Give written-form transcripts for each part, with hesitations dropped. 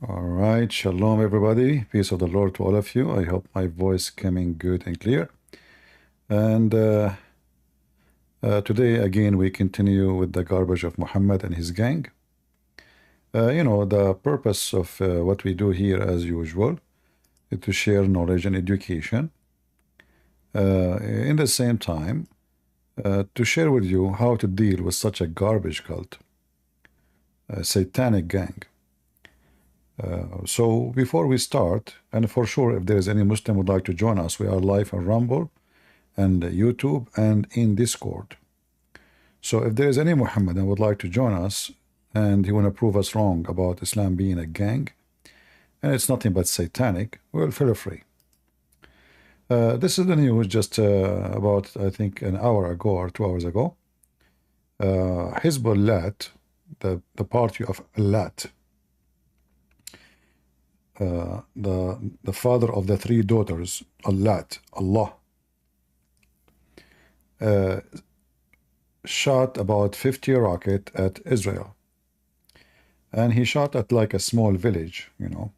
All right, shalom everybody. Peace of the Lord to all of you. I hope my voice coming good and clear. And today again we continue with the garbage of Muhammad and his gang. The purpose of what we do here as usual is to share knowledge and education. In the same time, to share with you how to deal with such a garbage cult, a satanic gang. So before we start, and for sure if there is any Muslim would like to join us, we are live on Rumble and YouTube and in Discord. So if there is any Muhammadan would like to join us and he want to prove us wrong about Islam being a gang and it's nothing but satanic, well, feel free. This is the news just about I think an hour ago or 2 hours ago. Hezbollah, the party of Allat, the father of the three daughters, Allah, shot about 50 rockets at Israel. And he shot at like a small village, in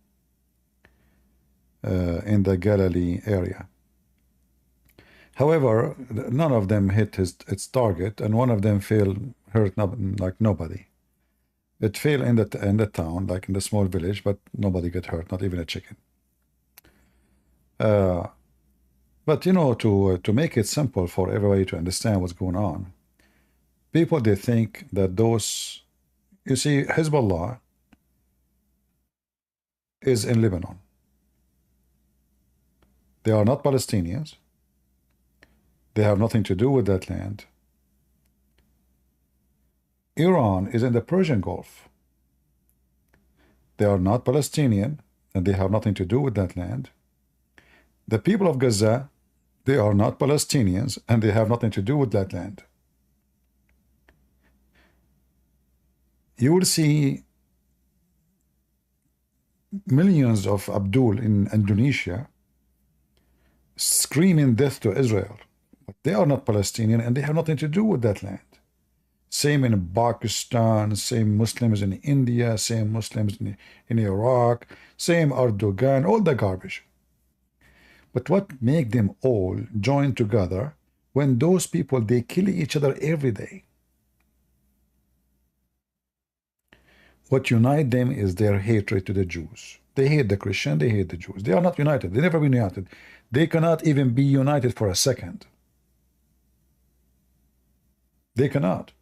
the Galilee area. However, none of them hit its target, and one of them hurt like nobody. It fell in the town, like in the small village, but nobody got hurt, not even a chicken. But to make it simple for everybody to understand what's going on, people they think that those, you see, Hezbollah is in Lebanon. They are not Palestinians. They have nothing to do with that land. Iran is in the Persian Gulf. They are not Palestinian, and they have nothing to do with that land. The people of Gaza, they are not Palestinians, and they have nothing to do with that land. You will see millions of Abdul in Indonesia screaming death to Israel. But they are not Palestinian, and they have nothing to do with that land. Same in Pakistan, same Muslims in India, same Muslims in Iraq, same Erdogan, all the garbage. But what make them all join together when those people, they kill each other every day? What unite them is their hatred to the Jews. They hate the Christian, they hate the Jews. They are not united. They never been united. They cannot even be united for a second. They cannot.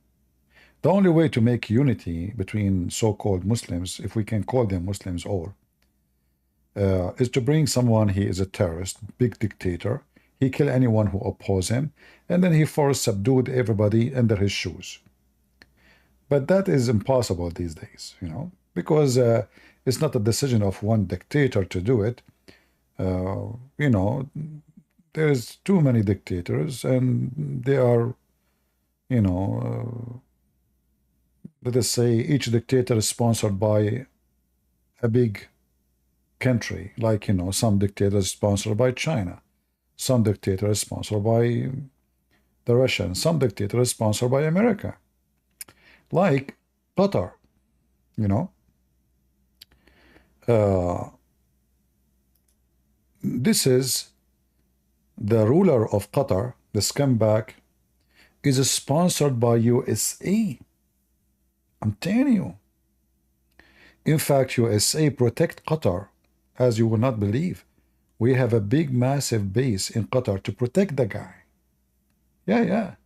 The only way to make unity between so-called Muslims, if we can call them Muslims all, is to bring someone, he is a terrorist, big dictator, he kill anyone who oppose him, and then he subdued everybody under his shoes. But that is impossible these days, because it's not a decision of one dictator to do it. There's too many dictators, and they are, let us say each dictator is sponsored by a big country, like, some dictators sponsored by China, some dictators sponsored by the Russians, some dictators sponsored by America, like Qatar, this is the ruler of Qatar, the scumbag, is sponsored by USA. I'm telling you. In fact, USA protect Qatar, as you will not believe. We have a big, massive base in Qatar to protect the guy. Yeah.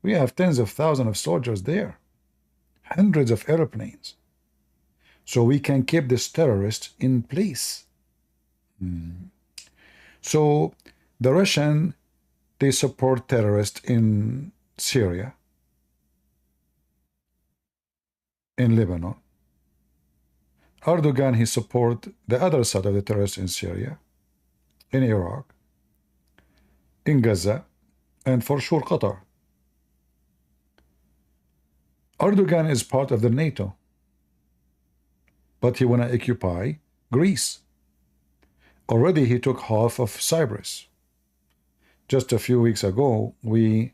We have tens of thousands of soldiers there. Hundreds of airplanes. So we can keep this terrorist in place. So the Russian, they support terrorists in Syria, in Lebanon. Erdogan, he support the other side of the terrorists in Syria, in Iraq, in Gaza, and for sure Qatar. Erdogan is part of the NATO, but he want to occupy Greece. Already he took half of Cyprus. Just a few weeks ago, we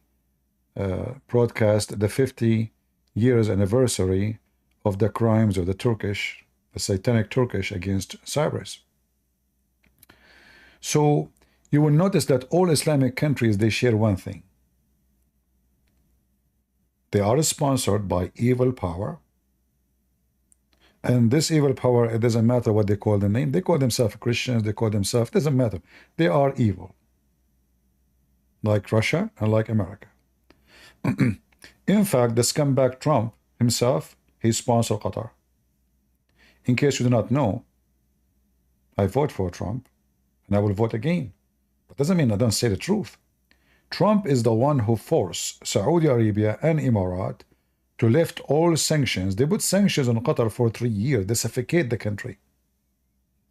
broadcast the 50 years anniversary of the crimes of the Turkish the satanic Turkish against Cyprus. So you will notice that all Islamic countries, they share one thing. They are sponsored by evil power. And this evil power, it doesn't matter what they call the name. They call themselves Christians, they call themselves, it doesn't matter. They are evil. Like Russia and like America. In fact, the scumbag Trump himself, he sponsored Qatar. In case you do not know, I vote for Trump and I will vote again. That doesn't mean I don't say the truth. Trump is the one who forced Saudi Arabia and Emirat to lift all sanctions. They put sanctions on Qatar for 3 years. They suffocate the country.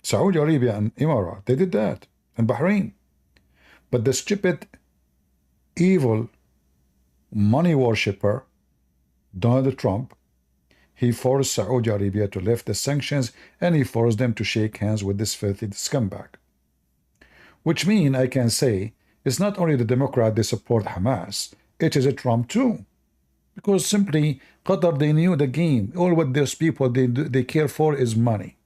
Saudi Arabia and Emirat, they did that. And Bahrain. But the stupid, evil, money worshipper, Donald Trump, he forced Saudi Arabia to lift the sanctions and he forced them to shake hands with this filthy scumbag. Which means I can say it's not only the Democrat they support Hamas, it is a Trump too. Because simply Qatar, they knew the game. All what those people they care for is money.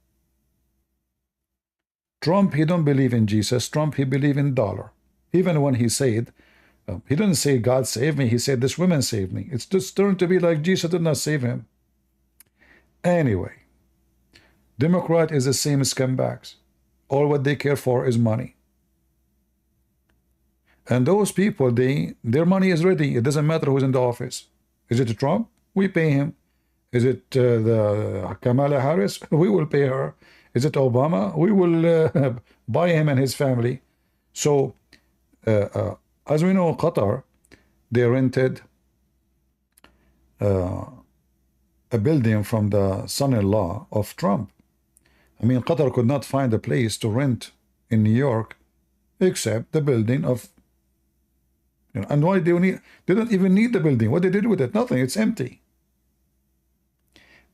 Trump, he don't believe in Jesus. Trump, he believe in dollar. Even when he said, he didn't say God saved me, he said this woman saved me. It's just turned to be like Jesus did not save him. Anyway, Democrat is the same scumbags. All what they care for is money. And those people, their money is ready. It doesn't matter who's in the office. Is it Trump? We pay him. Is it the Kamala Harris? We will pay her. Is it Obama? We will buy him and his family. So, as we know, Qatar, they rented a building from the son-in-law of Trump. I mean, Qatar could not find a place to rent in New York except the building of, and why they don't even need the building. What they did with it? Nothing. It's empty.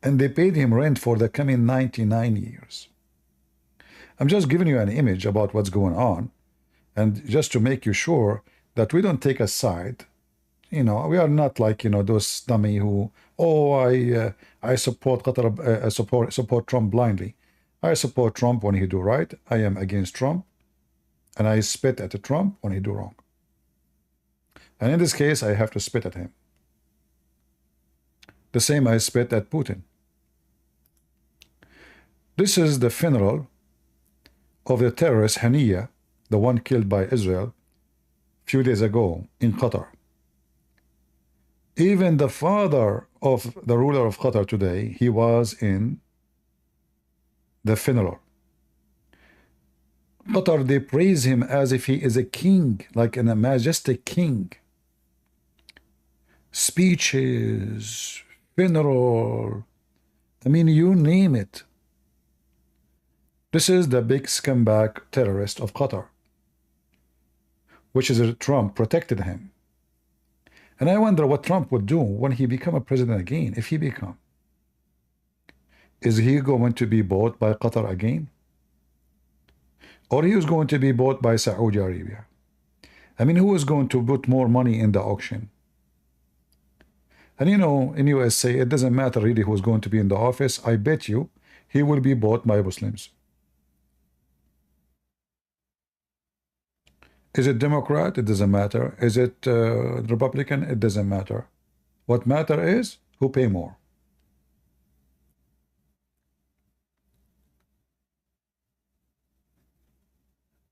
And they paid him rent for the coming 99 years. I'm just giving you an image about what's going on, and just to make you sure that we don't take a side. We are not like, those dummy who, I support Qatar, support Trump blindly. I support Trump when he do right. I am against Trump, and I spit at Trump when he do wrong. And in this case, I have to spit at him. The same I spit at Putin. This is the funeral of the terrorist Haniya, the one killed by Israel a few days ago in Qatar. Even the father of the ruler of Qatar today, he was in the funeral. Qatar, they praise him as if he is a king, like a majestic king. Speeches, funeral, I mean, you name it. This is the big scumbag terrorist of Qatar, which is Trump protected him. And I wonder what Trump would do when he become a president again, if he become. Is he going to be bought by Qatar again? Or he is going to be bought by Saudi Arabia? I mean, who is going to put more money in the auction? And in USA, it doesn't matter really who's going to be in the office. I bet you he will be bought by Muslims. Is it Democrat? It doesn't matter. Is it Republican? It doesn't matter. What matter is who pay more.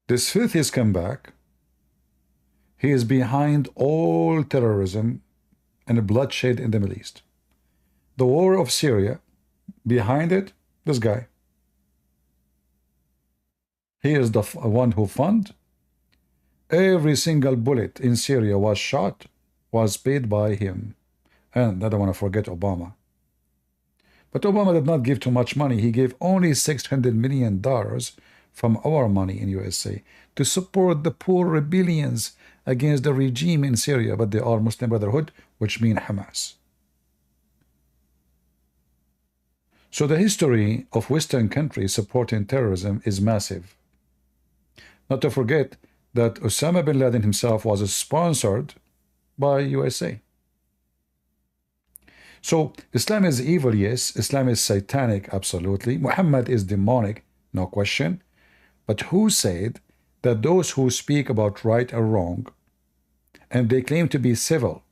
This filthy scumbag, he is behind all terrorism and bloodshed in the Middle East. The war of Syria, behind it, this guy. He is the one who funded. Every single bullet in Syria was shot, was paid by him. And I don't want to forget Obama. But Obama did not give too much money. He gave only $600 million from our money in USA to support the poor rebellions against the regime in Syria. But they are Muslim Brotherhood, which mean Hamas. So the history of Western countries supporting terrorism is massive. Not to forget that Osama bin Laden himself was sponsored by USA. So Islam is evil, yes. Islam is satanic, absolutely. Muhammad is demonic, no question. But who said that those who speak about right or wrong, and they claim to be civil,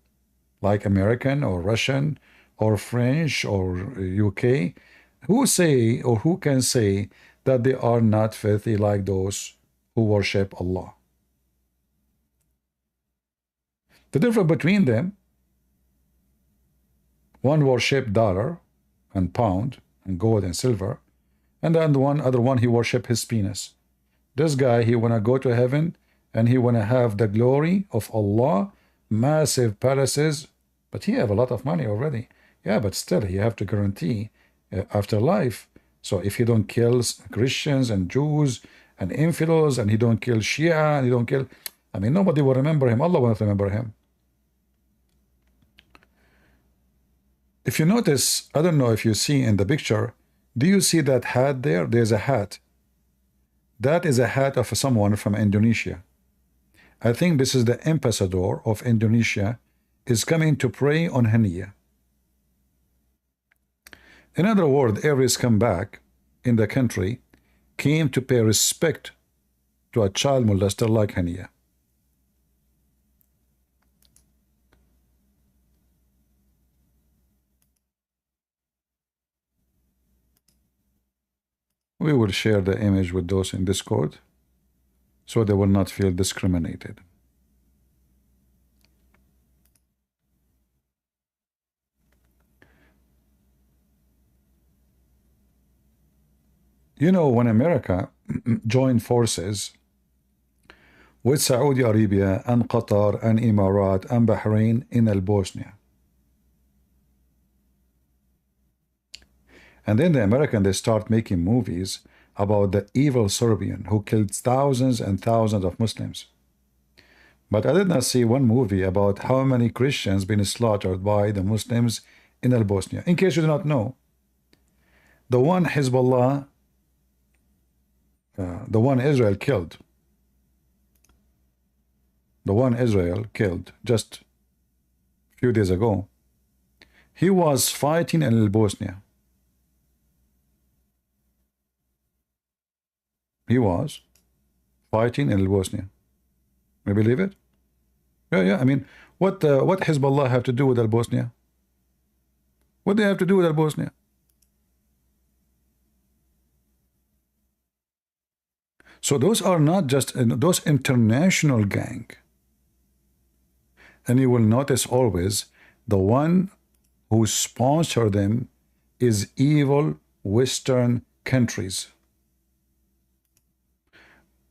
like American or Russian or French or UK, who say or who can say that they are not filthy like those who worship Allah? The difference between them, one worship dollar and pound and gold and silver, and then the other one he worship his penis. This guy, he wanna go to heaven and he wanna have the glory of Allah, massive palaces, but he have a lot of money already. Yeah, but still he have to guarantee afterlife. So if he don't kill Christians and Jews and infidels, and he don't kill Shia, and he don't kill, I mean, nobody will remember him. Allah won't remember him. If you notice, I don't know if you see in the picture, do you see that hat there? There's a hat. That is a hat of someone from Indonesia. I think this is the ambassador of Indonesia is coming to pray on Haniya. In other words, every scumbag in the country came to pay respect to a child molester like Haniya. We will share the image with those in Discord so they will not feel discriminated. You know, when America joined forces with Saudi Arabia and Qatar and Emirat and Bahrain in Bosnia, and then the Americans, they start making movies about the evil Serbian who killed thousands and thousands of Muslims. But I did not see one movie about how many Christians been slaughtered by the Muslims in Bosnia. In case you do not know, the one Hezbollah, the one Israel killed just a few days ago, he was fighting in Bosnia. He was fighting in Bosnia. You believe it? Yeah. I mean, what Hezbollah have to do with Bosnia? What do they have to do with Bosnia? So those are not just those international gang. And you will notice always the one who sponsor them is evil Western countries.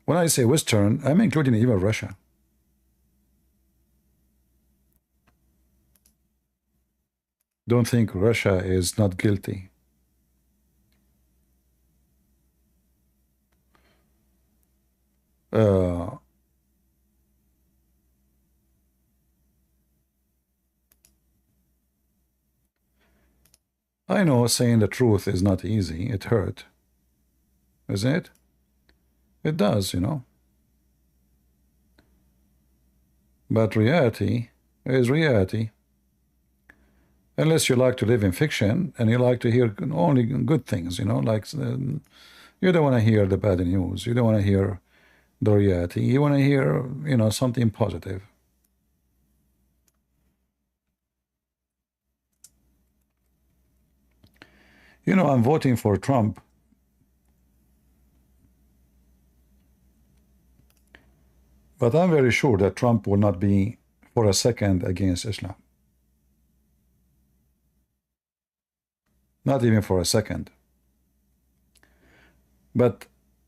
When I say Western, I'm including even Russia. Don't think Russia is not guilty. I know saying the truth is not easy. It hurt. Isn't it? It does, you know. But reality is reality. Unless you like to live in fiction and you like to hear only good things, you know, like you don't want to hear the bad news. You don't want to hear the reality. You want to hear, you know, something positive. You know, I'm voting for Trump. But I'm very sure that Trump will not be for a second against Islam. Not even for a second. But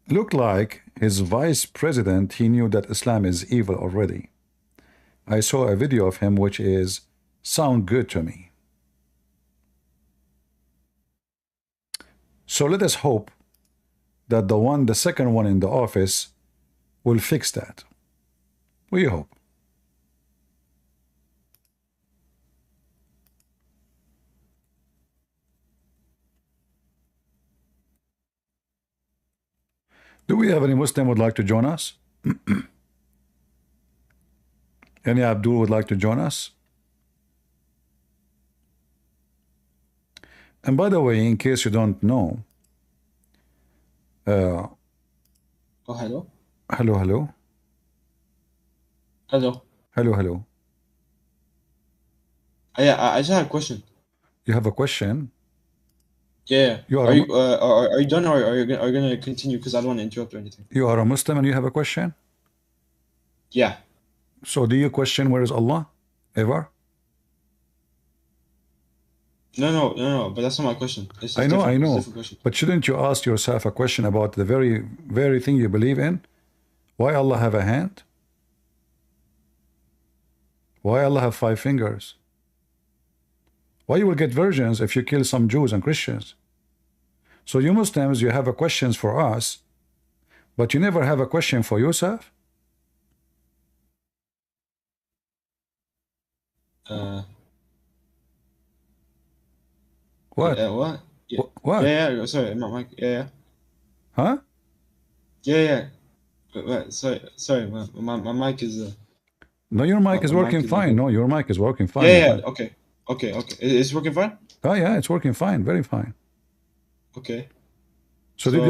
looked like his vice president, he knew that Islam is evil already. I saw a video of him which is sound good to me. So let us hope that the second one in the office will fix that. We hope. Do we have any Muslim would like to join us? Any Abdul would like to join us? And by the way, in case you don't know, Oh, hello. hello, hello, Hello. hello, hello. Yeah, I just have a question. You have a question? Yeah. You are Are a, you are you done, or are you gonna continue? Because I don't want to interrupt or anything. you are a Muslim and you have a question? Yeah. So do you question where is Allah? Ever? No. But that's not my question. It's different. I It's a know. different question. But shouldn't you ask yourself a question about the very thing you believe in? Why Allah have a hand? Why Allah have 5 fingers? Why you will get virgins if you kill some Jews and Christians? So you Muslims, you have a questions for us, but you never have a question for yourself? Uh. What? What? Yeah. What? Yeah. Sorry, my mic. Yeah. Huh? Yeah. Sorry. My mic is No, your mic is my mic working is like fine. a. No, your mic is working fine, my Yeah. friend. Okay. It's working fine. Oh yeah, it's working fine, very fine. Okay. So did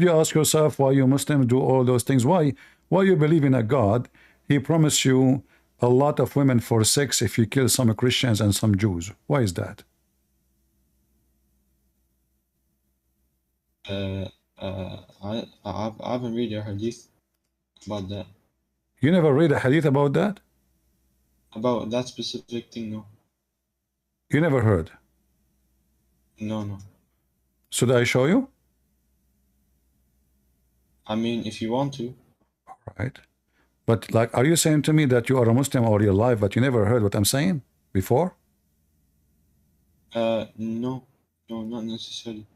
you So ask yourself why you Muslims do all those things? Why you believe in a God? He promised you a lot of women for sex if you kill some Christians and some Jews. Why is that? I haven't read a hadith about that. You never read a hadith about that? About that specific thing, no. You never heard. No. Should I show you? I mean, if you want to. Right. But like, are you saying to me that you are a Muslim all your life, but you never heard what I'm saying before? No, not necessarily.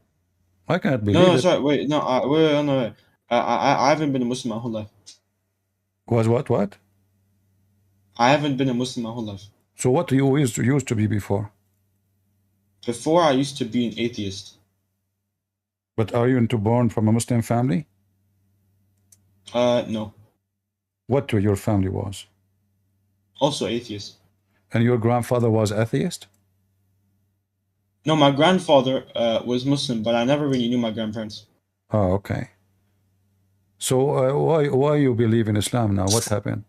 I can't No, believe it. sorry, wait, no, wait, no, wait. I haven't been a Muslim my whole life. Was what? I haven't been a Muslim my whole life. So what you used to be before? Before, I used to be an atheist. But are you into born from a Muslim family? No. What your family was? Also atheist. And your grandfather was atheist? No, my grandfather was Muslim, but I never really knew my grandparents. Oh, okay. So why you believe in Islam now? What happened?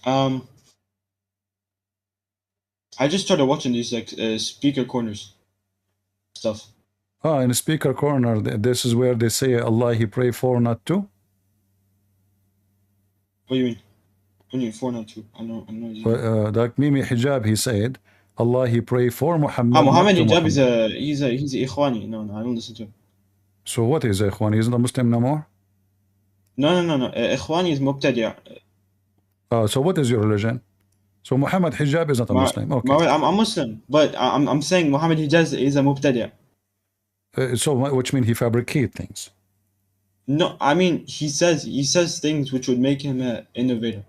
I just started watching these like speaker corners stuff. Ah, in the speaker corner, this is where they say Allah He pray for, not to. What do you mean? What do you mean 402? I know. Like Mimi Hijab, he said, Allah He pray for Muhammad, not Mohammed to Hijab is Muhammad. he's a Ikhwani. No, I don't listen to him. So what is Ikhwan? He's not a Muslim no more? No. Ikhwani is Mubtadi'. So what is your religion? So Muhammad Hijab is not a Muslim. Okay. I'm Muslim, but I'm saying Mohammed Hijaz is a Mubtadi'. So which means he fabricate things. No, I mean he says things which would make him an innovator.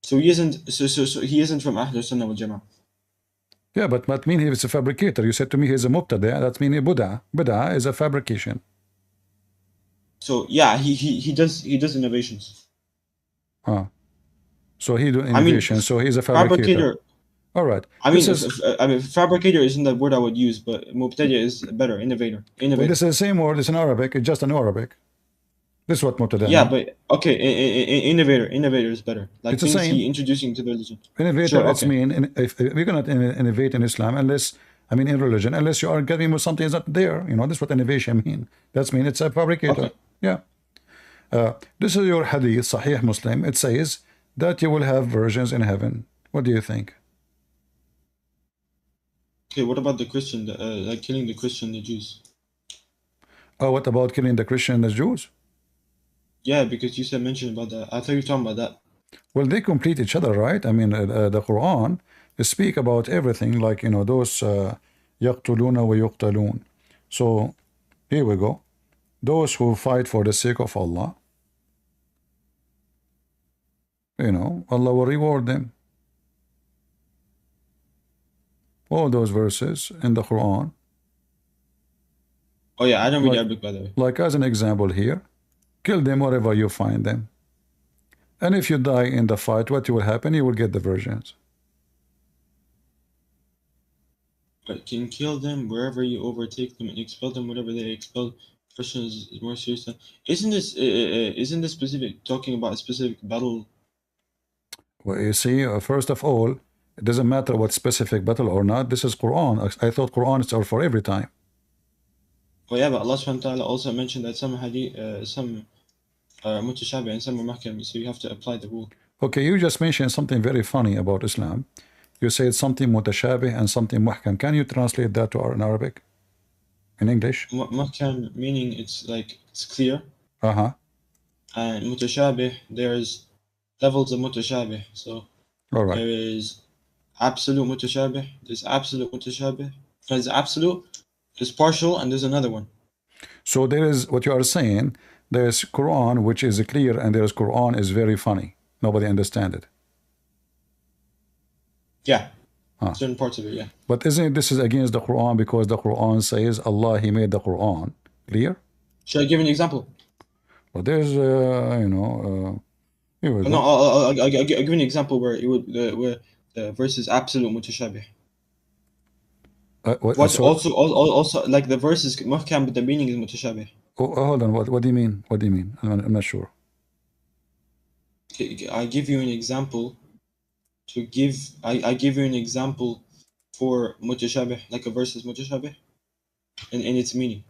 So he isn't. So he isn't from Ahlul Sunnah wal Jama'ah. Yeah, but that means he is a fabricator. You said to me he's a mubtada. That means Buddha. Buddha is a fabrication. So yeah, he does innovations. So he do innovation. So he's a fabricator. All right. I mean, fabricator isn't the word I would use, but Mubtadi' is better. Innovator. Well, this is the same word. It's in Arabic. It's just in Arabic. This is what mubtada Yeah, means. but okay, innovator. Innovator is better. Like it's the things same. he introducing to the religion. Innovator, Sure, it's mean if we cannot innovate in Islam unless, I mean, in religion, unless you are getting with something that's not there. You know, this is what innovation mean. That's mean it's a fabricator. Okay. Yeah. This is your hadith, Sahih Muslim. It says that you will have virgins in heaven. What do you think? Okay, what about the Christian, like killing the Christian, the Jews? Oh, what about killing the Christian and the Jews? Yeah, because you mentioned about that. I thought you were talking about that. Well, they complete each other, right? I mean, the Quran speak about everything, like, you know, those يقتلون ويقتلون. So here we go. Those who fight for the sake of Allah, you know, Allah will reward them. All those verses in the Quran. Oh yeah, I don't read Arabic, by the way. Like as an example here, kill them wherever you find them. And if you die in the fight, what will happen? You will get the virgins. but can kill them wherever you overtake them and expel them wherever they expel. Question is more serious. Isn't this specific talking about a specific battle? Well, you see, first of all, it doesn't matter what specific battle or not. This is Quran. I thought Quran is for every time. Well, yeah, but Allah subhanahu wa ta'ala also mentioned that some hadith, some are mutashabih and some are mahkam, so you have to apply the rule. Okay, you just mentioned something very funny about Islam. You said something mutashabih and something muhkam. Can you translate that to our in Arabic? In English? Mahkam meaning it's like it's clear, Uh-huh. and mutashabih there's levels of mutashabih. So All right. there is absolute mutashabih, there's absolute mutashabih, there's absolute, there's partial, and there's another one. So there is what you are saying. There's Quran which is clear, and there's Quran is very funny. Nobody understand it. Yeah, certain parts of it, yeah. But isn't this is against the Quran, because the Quran says Allah, He made the Quran clear? Should I give an example? Well, there's here we go. No, I'll give an example where it would where the verse is absolute mutashabih. What's also like the verse is muhkam, but the meaning is mutashabih. Hold on. What do you mean? What do you mean? I'm not sure. I give you an example to give. I give you an example for mutashabih, like a verse is mutashabih, in its meaning.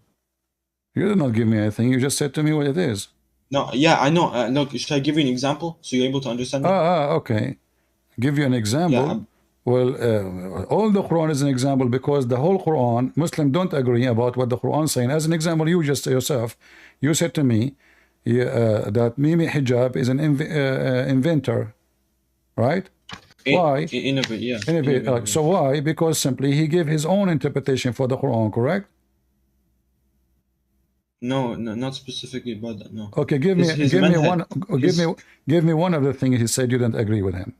You did not give me anything. You just said to me what it is. No, yeah, I know. No, should I give you an example so you're able to understand me? Okay. Give you an example. Yeah, well, all the Quran is an example, because the whole Quran, Muslims don't agree about what the Quran is saying. As an example, you just yourself, you said to me that Mimi Hijab is an inventor, right? Why? Innovate, yeah. Innovate. So why? Because simply he gave his own interpretation for the Quran, correct? No, not specifically about that. No. Okay, give me one of the things he said you didn't agree with him.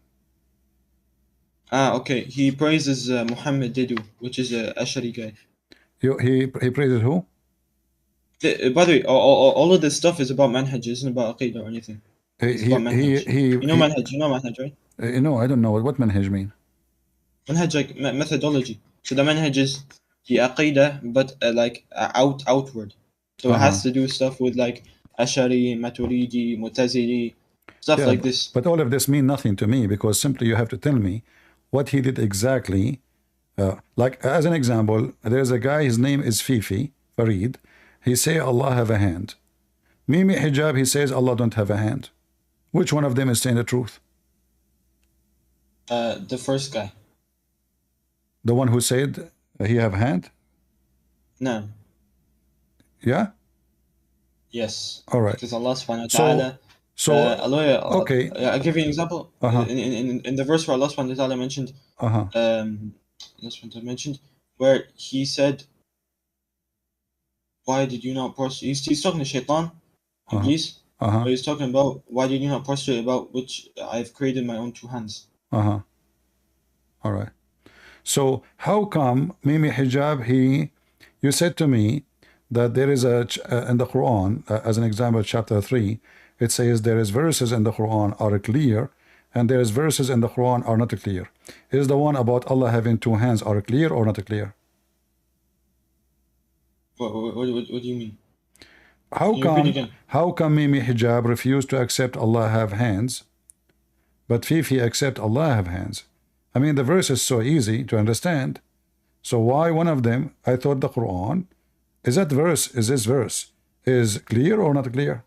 Okay. He praises Mohammed Didu, which is a Ashari guy. He praises who? By the way, all of this stuff is about manhaj, isn't about aqidah or anything. It's about manhaj. You know manhaj, right? No, I don't know what manhaj mean. Manhaj, like methodology. So the manhaj is the aqidah, but like outward. So it has to do stuff with like Ashari, Maturidi, Mutazili, stuff like this. But all of this mean nothing to me, because simply you have to tell me what he did exactly. Like as an example, there's a guy, his name is Fifi, Farid. He say Allah have a hand. Mimi Hijab, he says Allah don't have a hand. Which one of them is saying the truth? The first guy. The one who said he have a hand? No. Yeah? Yes. All right. Because Allah subhanahu wa ta'ala. Okay. I'll give you an example. In the verse where Allah subhanahu wa ta'ala mentioned, where he said, why did you not prostrate? He's talking to Shaitan, Iblis. But he's talking about, why did you not prostrate about which I've created my own two hands? All right. So how come Mimi Hijab, you said to me that there is in the Quran, as an example, chapter 3, it says there is verses in the Quran are clear, and there is verses in the Quran are not clear. Is the one about Allah having two hands are clear or not clear? What do you mean? How come Mimi Hijab refused to accept Allah have hands, but Fifi accept Allah have hands? I mean, the verse is so easy to understand. So why one of them? I thought the Quran is this verse is clear or not clear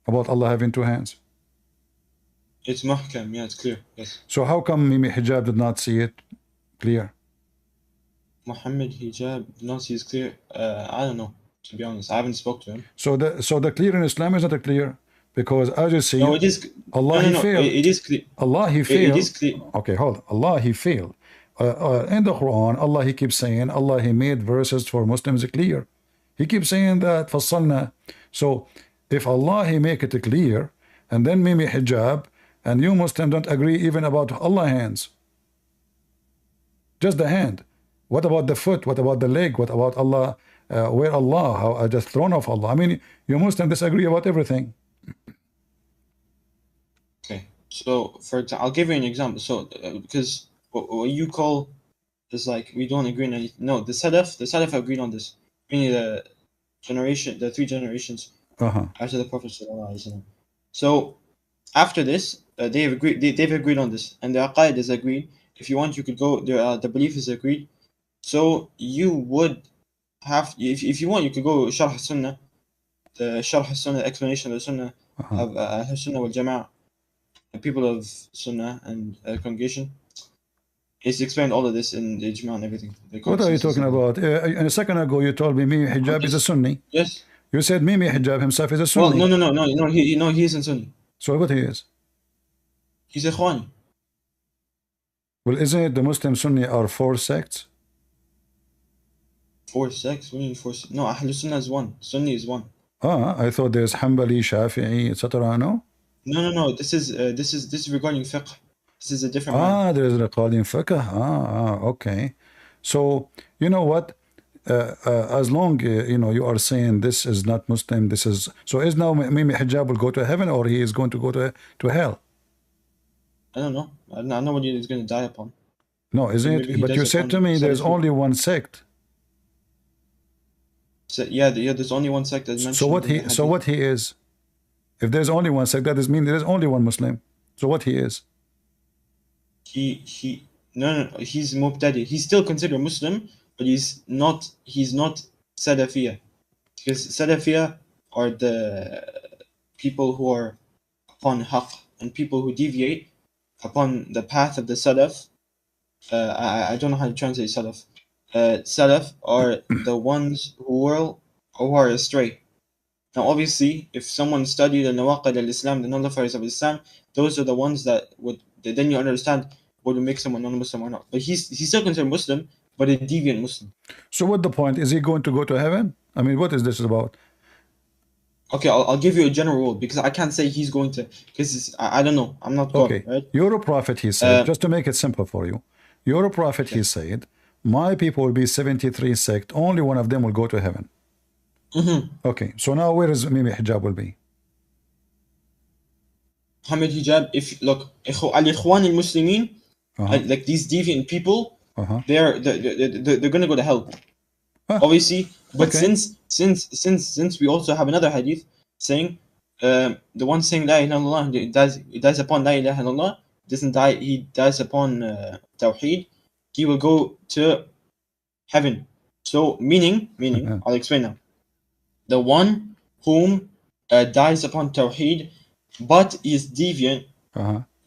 about Allah having two hands? It's mahkam, yeah, it's clear. Yes. So how come Mimi Hijab did not see it clear? Mohammed Hijab did not see it clear. I don't know. To be honest, I haven't spoke to him. So the clear in Islam is not clear, because as you see, no, it is. Allah no, failed. It is clear. Allah he failed. It is clear. Okay, hold on. Allah he failed. In the Quran, Allah he keeps saying Allah he made verses for Muslims clear. He keeps saying that فصلنا. So if Allah he make it clear, and then Mimi Hijab and you Muslim don't agree even about Allah hands, just the hand. What about the foot? What about the leg? What about Allah? Where Allah? How just throne of Allah? I mean, you Muslim disagree about everything. Okay, so for example, I'll give you an example. So because what you call It's like we don't agree on anything. No, the Salaf agreed on this. Meaning the three generations after the Prophet sallallahu alaihi wasallam. So after this, they have agreed. They've agreed on this, and the aqaid is agreed. If you want, you could go. The belief is agreed. So you would have, if you want, you could go Sharh Sunnah, the Sharh Sunnah explanation of the Sunnah of Sunnah wal Jama'ah, the people of Sunnah and congregation. It's explained all of this in the Ijma and everything. What are you talking about? A second ago, you told me Mimi Hijab is a Sunni. Yes. You said Mimi Hijab himself is a Sunni. Well, no. He isn't Sunni. So what he is? He's a Ikhwani. Well, isn't it the Muslim Sunni are 4 sects? 4 sects? What do you mean 4 sects? No, Ahl Sunnah is one. Sunni is one. I thought there's Hanbali, Shafi'i, etc. No. No. This is regarding fiqh. This is a different matter. There is regarding fiqh. Okay. So you know what? As long you are saying this is not Muslim, this is so. Is now Mimi Hijab will go to heaven or he is going to go to hell? I don't know. I don't know what he is going to die upon. No, isn't it? But you said to me there's only one sect. So, yeah, there's only one sect that's mentioned. So what he is? If there's only one sect, that does mean there is only one Muslim. So what he is? No. He's Mubtadi. He's still considered Muslim, but he's not Salafiyah. Because Salafiyah are the people who are upon haqq, and people who deviate upon the path of the Salaf. I don't know how to translate Salaf. Salaf are the ones who are astray. Now, obviously, if someone studied the Nawaqid al-Islam, the nullifiers of Islam, those are the ones that would, then you understand what would make someone non-Muslim or not. But he's still considered Muslim, but a deviant Muslim. So what the point? Is he going to go to heaven? I mean, what is this about? Okay, I'll give you a general rule, because I can't say he's going to, because I don't know. I'm not God, right? You're a prophet, he said, just to make it simple for you. You're a prophet, he said, my people will be 73 sect, only one of them will go to heaven. Okay, so now where is Mimi Hijab will be? Muhammad Hijab, if look, al-Ikhwan al-Muslimin, like these deviant people, they're going to go to hell. Obviously, but since we also have another hadith saying, the one saying La ilaha illallah, he dies upon La ilaha illallah, doesn't die, he dies upon Tawheed, he will go to heaven. So meaning, I'll explain now. The one whom dies upon Tawheed but is deviant,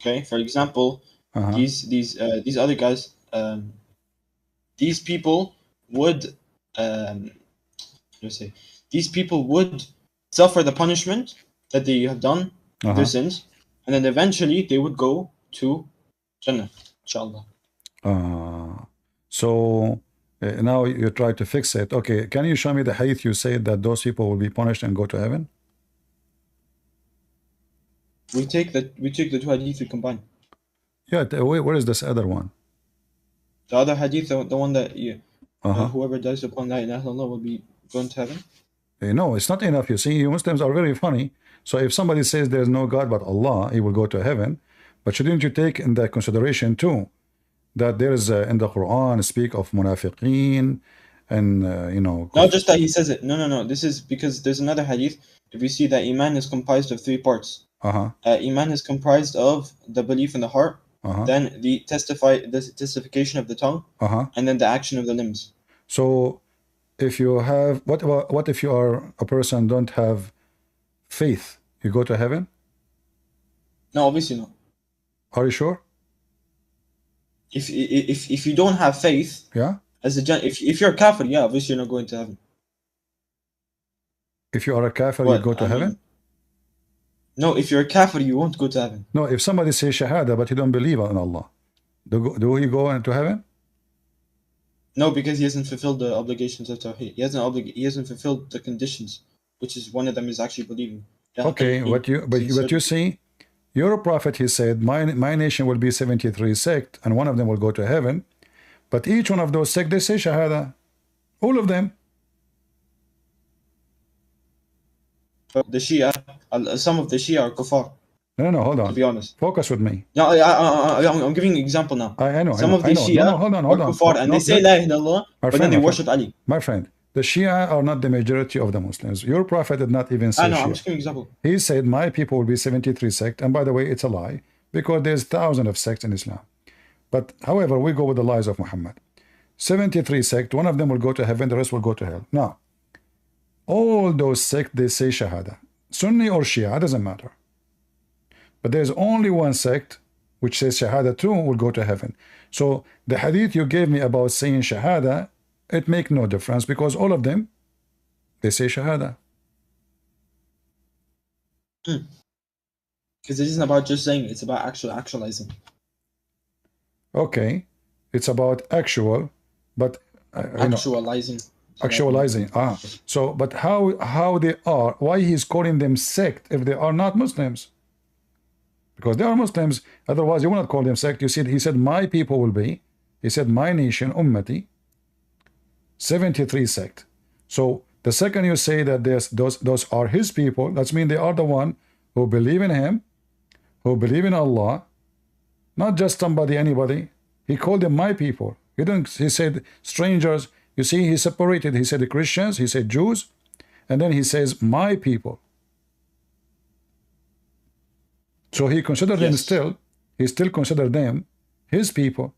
okay, for example, these other guys, these people would these people would suffer the punishment that they have done, their sins, and then eventually they would go to Jannah, inshallah. So now you try to fix it. Okay, can you show me the hadith you said that those people will be punished and go to heaven? We take the two hadith we combine. Yeah, where is this other one? The other hadith, the one that whoever dies upon La ilaha illallah will be going to heaven. No, it's not enough. You see, you Muslims are very funny. So if somebody says there is no God but Allah, he will go to heaven. But shouldn't you take in that consideration too that there is in the Quran speak of munafiqeen and not just that he says it. No. This is because there's another hadith. If you see that Iman is comprised of 3 parts. Iman is comprised of the belief in the heart, then the testification of the tongue, and then the action of the limbs. So if you have, what if you are a person don't have faith, you go to heaven? No, obviously not. Are you sure? If you don't have faith, if you're a kafir, obviously you're not going to heaven. If you are a kafir, you go to heaven? No, if you're a kafir, you won't go to heaven. No, if somebody says shahada but he don't believe in Allah, do he go into heaven? No, because he hasn't fulfilled the obligations of Tawheed. He hasn't fulfilled the conditions, which is one of them is actually believing. Okay, but you see, you're a prophet, he said, my nation will be 73 sect, and one of them will go to heaven. But each one of those sects, they say shahada. All of them. The Shia, some of the Shia are kuffar. No, hold To on. be honest. Focus with me. No, I'm giving an example now. I know, Some of the I know. Shia No, hold on. are kuffar and they say La ilaha illallah, but then they worship Ali. My friend, the Shia are not the majority of the Muslims. Your prophet did not even say I know, I'm Shia. just giving an example. He said, my people will be 73 sects. And by the way, it's a lie, because there's thousands of sects in Islam. But however, we go with the lies of Muhammad. 73 sects, one of them will go to heaven, the rest will go to hell. Now, all those sects, they say Shahada. Sunni or Shia, doesn't matter. But there's only one sect which says Shahada too will go to heaven. So the hadith you gave me about saying Shahada, it makes no difference, because all of them, they say Shahada. Because it isn't about just saying, it's about actualizing. Okay, it's about actual, but actualizing. So, but how they are? Why he's calling them sect if they are not Muslims? Because they are Muslims. Otherwise, you will not call them sect. You see, he said, my people will be. He said, my nation, ummati, 73 sect. So the second you say that those are his people, that means they are the one who believe in him, who believe in Allah, not just somebody, anybody. He called them my people. He didn't. He said strangers. You see, he separated. He said the Christians. He said Jews, and then he says my people. So he considered them still. He still considered them his people.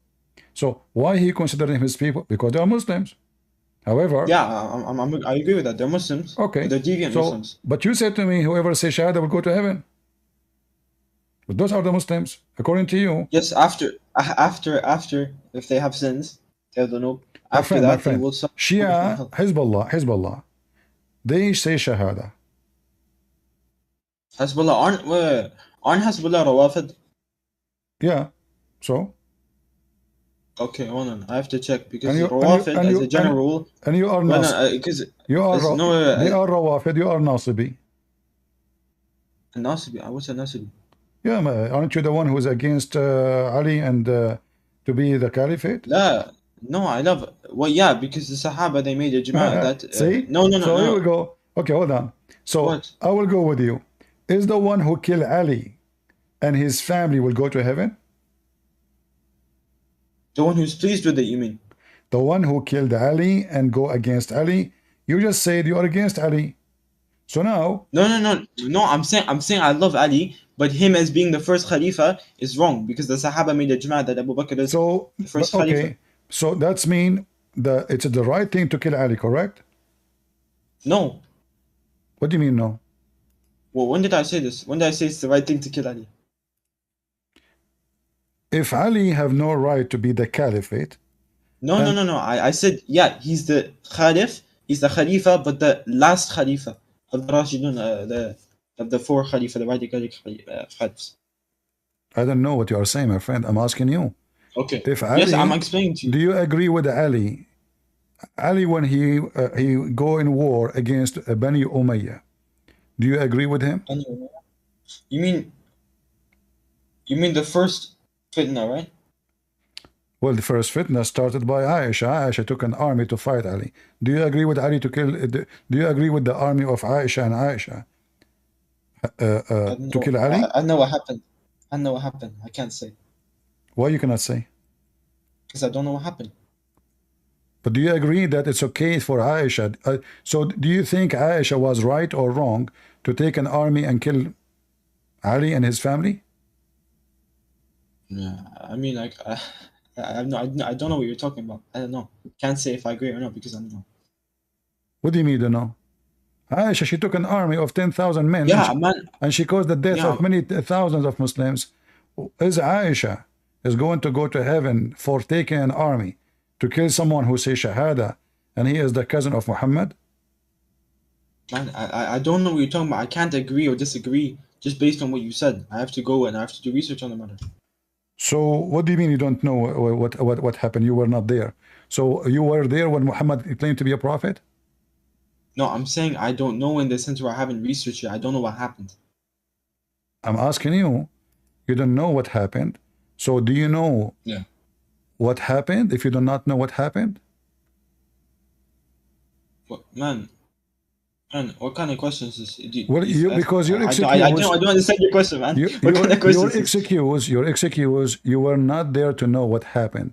So why he considered them his people? Because they are Muslims. However, yeah, I agree with that. They're Muslims. Okay, they're deviant Muslims. But you said to me, whoever says Shahada will go to heaven. But those are the Muslims, according to you. Yes, after, if they have sins, they don't know. After that, they will suffer. Shia, Hezbollah, they say Shahada. Hezbollah aren't Hezbollah Rawafid? Yeah, so? Okay, hold on. I have to check, because Rawafid, as a general rule, and you are Nasib. They are Rawafid, you are Nasibi. Nasibi? What's a Nasibi? Yeah, aren't you the one who is against Ali and to be the caliphate? No, I love it. Well, yeah, because the Sahaba, they made a Jama'ah that... See? No. So here we go. Okay, hold on. So what? I will go with you. Is the one who killed Ali and his family will go to heaven? The one who's pleased with it, you mean? The one who killed Ali and go against Ali. You just said you are against Ali. So now... No, I'm saying I love Ali, but him as being the first Khalifa is wrong, because the Sahaba made a Jama'ah that Abu Bakr is the first Khalifa. So that's mean that it's the right thing to kill Ali, correct? No. What do you mean no? Well, when did I say this? When did I say it's the right thing to kill Ali? If Ali have no right to be the caliphate... No. I said, yeah, he's the Khalif, he's the Khalifa, but the last Khalifa of the Rashidun, of the four Khalifa, the radical Khalifs. I don't know what you are saying, my friend. I'm asking you. Okay. If Ali, yes, I'm explaining to you. Do you agree with Ali? Ali, when he go in war against Bani Umayyah, do you agree with him? You mean the first fitna, right? Well, the first fitna started by Aisha. Aisha took an army to fight Ali. Do you agree with Ali to kill? Do you agree with the army of Aisha and Aisha to kill Ali? I know what happened. I can't say. Why you cannot say? Because I don't know what happened. But do you agree that it's okay for Aisha? So do you think Aisha was right or wrong to take an army and kill Ali and his family? Yeah, I mean, like, I don't know what you're talking about. I don't know. Can't say if I agree or not, because I don't know. What do you mean you don't know? Aisha, she took an army of 10,000 men. Yeah, and she caused the death of many thousands of Muslims. Is Aisha is going to go to heaven for taking an army to kill someone who says Shahada, and he is the cousin of Muhammad? Man, I don't know what you're talking about. I can't agree or disagree just based on what you said. I have to go and I have to do research on the matter. So what do you mean you don't know what happened? You were not there. So you were there when Muhammad claimed to be a prophet? No, I'm saying I don't know in the sense where I haven't researched it. I don't know what happened. I'm asking you. You don't know what happened. So do you know what happened if you do not know what happened? What, man, Man, what kind of questions is Well, these? because you're I excuse. don't understand your question, man. You, What kind of your questions is? excuse. You were not there to know what happened.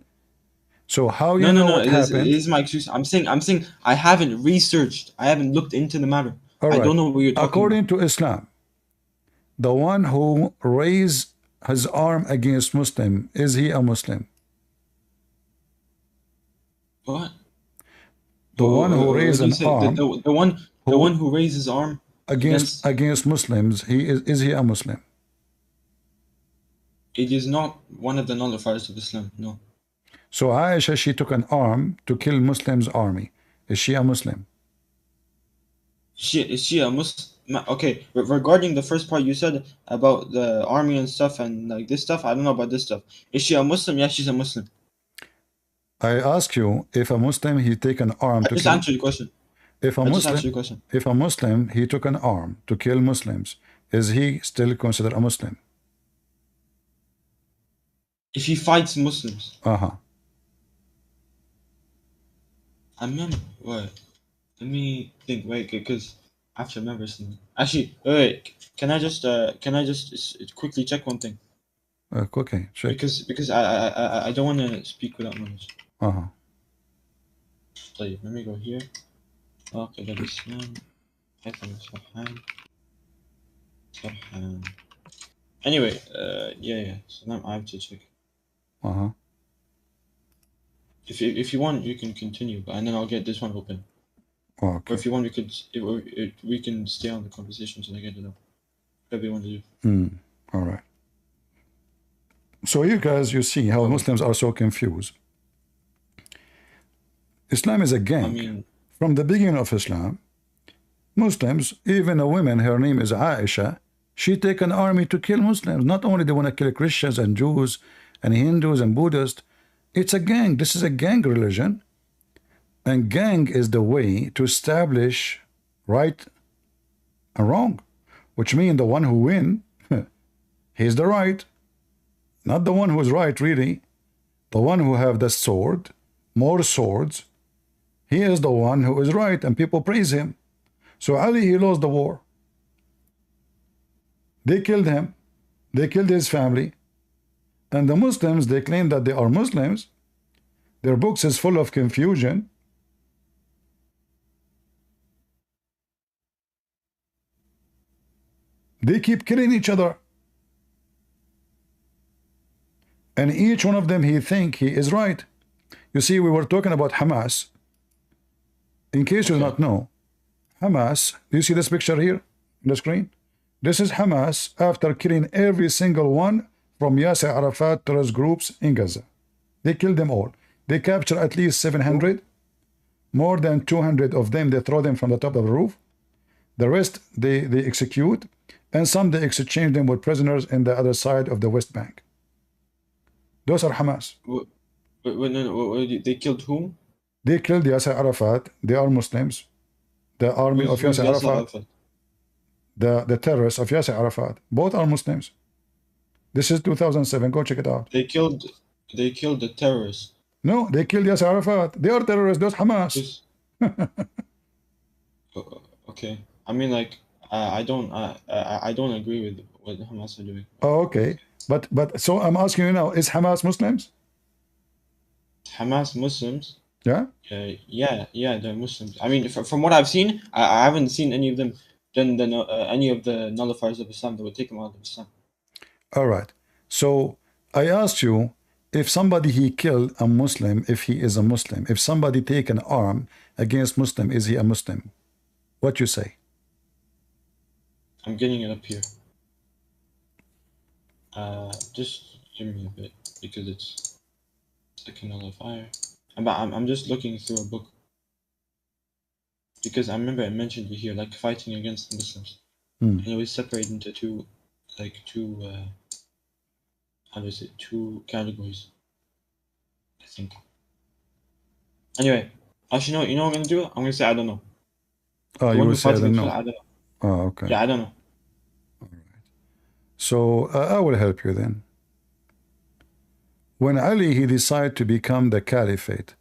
So how No, you no, know no. what It happened? is my excuse. I'm saying I haven't researched. I haven't looked into the matter. All I right. don't know what you're talking about. According to Islam, the one who raised his arm against Muslim, is he a Muslim? What? The one who What raised do you an say? arm The one who who raised his arm against against Muslims, is he a Muslim? it is not one of the nullifiers of Islam. No. So Aisha, she took an arm to kill Muslims' army. Is she a Muslim? Is she a Muslim? Okay, regarding the first part you said about the army and stuff and like this stuff, I don't know about this stuff. Is she a Muslim? Yes, she's a Muslim. I ask you, if a Muslim he take an arm I to just kill, answered your question. if a I just answered Muslim, your question. if a Muslim he took an arm to kill Muslims, is he still considered a Muslim? If he fights Muslims, Uh-huh. I remember. What? Let me think. Wait, because I have to remember something. Actually, wait. Can I just quickly check one thing? Okay, check. Because I don't want to speak without knowledge. Uh-huh. طيب, let me go here. Okay, that is Subhan. Anyway, yeah. So now I have to check. Uh-huh. If you want, you can continue, and then I'll get this one open. Or Okay. if you want, we can stay on the conversation till I get it up. Whatever you want to do. All right. So you guys, you see how Muslims are so confused. Islam is a gang. I mean, from the beginning of Islam, Muslims, even a woman, her name is Aisha, she take an army to kill Muslims. Not only they want to kill Christians and Jews and Hindus and Buddhists, it's a gang. This is a gang religion. And gang is the way to establish right and wrong, which means the one who win, he's the right. Not the one who is right, really. The one who have the sword, more swords, he is the one who is right, and people praise him. So Ali, he lost the war. They killed him. They killed his family. And the Muslims, they claim that they are Muslims. Their books is full of confusion. They keep killing each other. And each one of them, he think he is right. You see, we were talking about Hamas. In case you do not know, Hamas, do you see this picture here on the screen? This is Hamas after killing every single one from Yasser Arafat terrorist groups in Gaza. They killed them all. They captured at least 700. More than 200 of them, they throw them from the top of the roof. The rest, they execute. And some, they exchange them with prisoners in the other side of the West Bank. Those are Hamas. They killed whom? They killed Yasser Arafat. They are Muslims. The army of Yasser Arafat. The terrorists of Yasser Arafat. Both are Muslims. This is 2007. Go check it out. They killed the terrorists. No, they killed Yasser Arafat. They are terrorists. Those Hamas. Okay. I mean, like, I don't agree with what Hamas are doing. Oh, okay. But so I'm asking you now, is Hamas Muslims? Hamas Muslims? Yeah? Yeah, they're Muslims. I mean, from what I've seen, I haven't seen any of them done any of the nullifiers of Islam that would take them out of Islam. All right. So I asked you, if somebody he killed a Muslim, if he is a Muslim, if somebody take an arm against Muslim, is he a Muslim? What you say? I'm getting it up here. Just give me a bit because it's like a nullifier. I'm just looking through a book because I remember I mentioned it here, like fighting against the Muslims, and it was separated into two categories, I think. Anyway, actually, you know what I'm gonna do? I'm gonna say I don't know. Oh, you will say I don't know. I don't know. Oh, okay. Yeah, I don't know. All right. So I will help you then. When Ali, he decided to become the caliphate,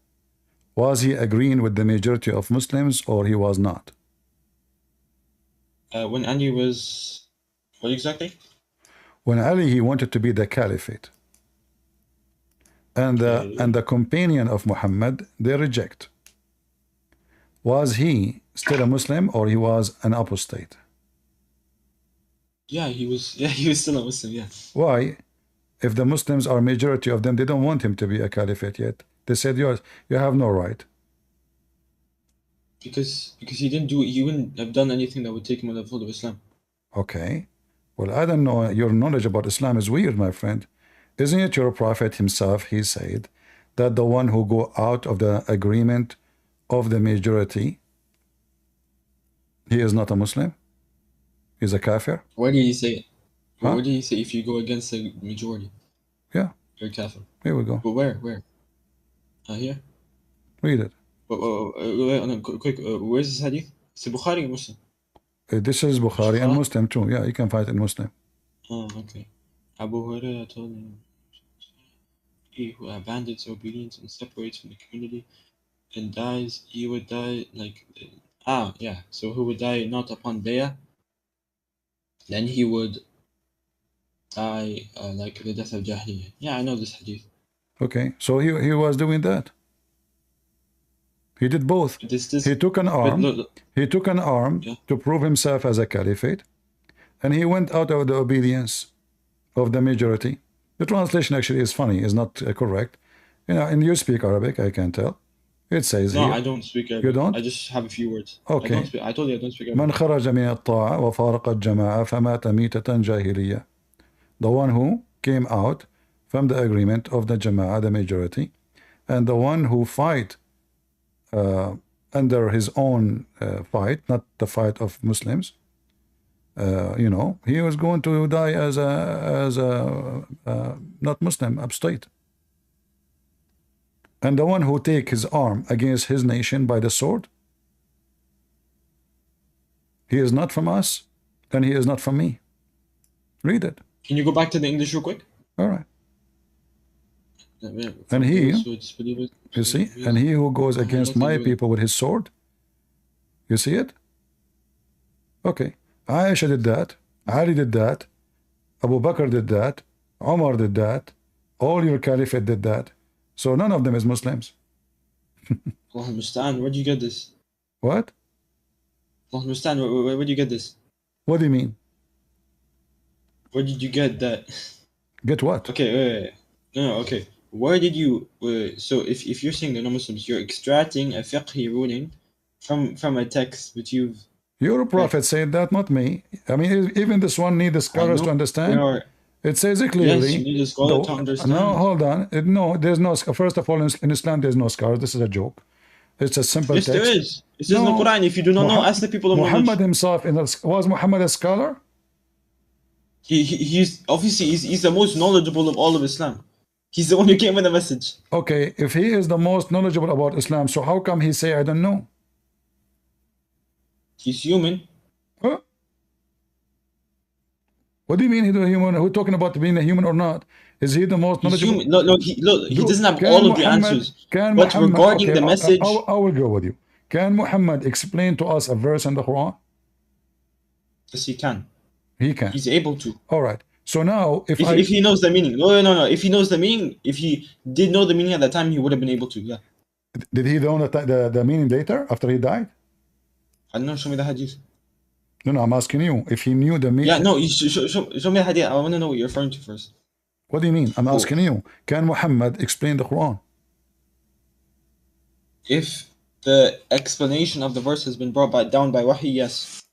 was he agreeing with the majority of Muslims or he was not? When Ali was... What exactly? When Ali, he wanted to be the caliphate. And the companion of Muhammad, they reject. Was he still a Muslim or he was an apostate? Yeah, he was. Yeah, he was still a Muslim. Yeah. Why? If the Muslims are majority of them, they don't want him to be a caliphate yet. They said you have no right. Because he didn't do it. He wouldn't have done anything that would take him out of the fold of Islam. Okay. Well, I don't know. Your knowledge about Islam is weird, my friend. Isn't it your prophet himself, he said, that the one who go out of the agreement of the majority, he is not a Muslim? He's a kafir? Why did he say it? Huh? What did he say? If you go against the majority, Yeah. you're kafir. Here we go. But where? Here? Read it. Quick, where's this hadith? It's a Bukhari or Muslim? This is Bukhari and Muslim too. Yeah, you can find it in Muslim. Oh, okay. Abu Hurairah told him, he who abandons obedience and separates from the community and dies, he would die like... yeah. So who would die not upon bayah, then he would die like the death of Jahiliyyah. Yeah, I know this hadith. Okay, so he was doing that. He did both. He took an arm. He took an arm to prove himself as a caliphate, and he went out of the obedience of the majority. The translation actually is funny, is not correct. You know, and you speak Arabic, I can tell. It says no, here. I don't speak Arabic. You don't? I just have a few words. Okay. I told you I don't speak Arabic. من خرج من الطاعة وفارق الجماعة فمات ميتة جاهلية. The one who came out from the agreement of the Jama'ah, the majority, and the one who fight under his own fight, not the fight of Muslims, you know, he was going to die as a not Muslim, apostate. And the one who take his arm against his nation by the sword, he is not from us, and he is not from me. Read it. Can you go back to the English real quick? All right. And he, you see, and he who goes against my people with his sword, you see it? Okay. Aisha did that, Ali did that, Abu Bakr did that, Umar did that, all your caliphate did that. So none of them is Muslims. Allah Mustaan, where do you get this? What? Allah Mustaan, where do you get this? What do you mean? Where did you get that? Get what? Okay, wait. No, okay. Where did you... so if you're saying they're not Muslims, you're extracting a fiqhi ruling from a text which you've... Your prophet said that, not me. I mean, even this one needs the scholars to understand. It says it clearly. Yes, you need a scholar to understand. No, hold on. No, there's no... First of all, in Islam, there's no scholars. This is a joke. It's a simple text. Yes, there is. It says in the Quran, if you do not know, ask the people of Muhammad knowledge. himself, was Muhammad a scholar? He's obviously he's the most knowledgeable of all of Islam. He's the one who came with the message. Okay, if he is the most knowledgeable about Islam, so how come he say I don't know? He's human. Huh? What do you mean he's a human? Who's talking about being a human or not? Is he the most knowledgeable? No, he doesn't have all of the answers. But regarding the message... I will go with you. Can Muhammad explain to us a verse in the Quran? Yes, he can. He can. He's able to. All right. So now, if he knows the meaning. No. If he knows the meaning, if he did know the meaning at that time, he would have been able to. Yeah. Did he know the meaning later, after he died? I don't know. Show me the hadith. No, I'm asking you. If he knew the meaning... Yeah, no. Show me the hadith. I want to know what you're referring to first. What do you mean? I'm asking you. Can Muhammad explain the Quran? If the explanation of the verse has been brought down by wahi, yes.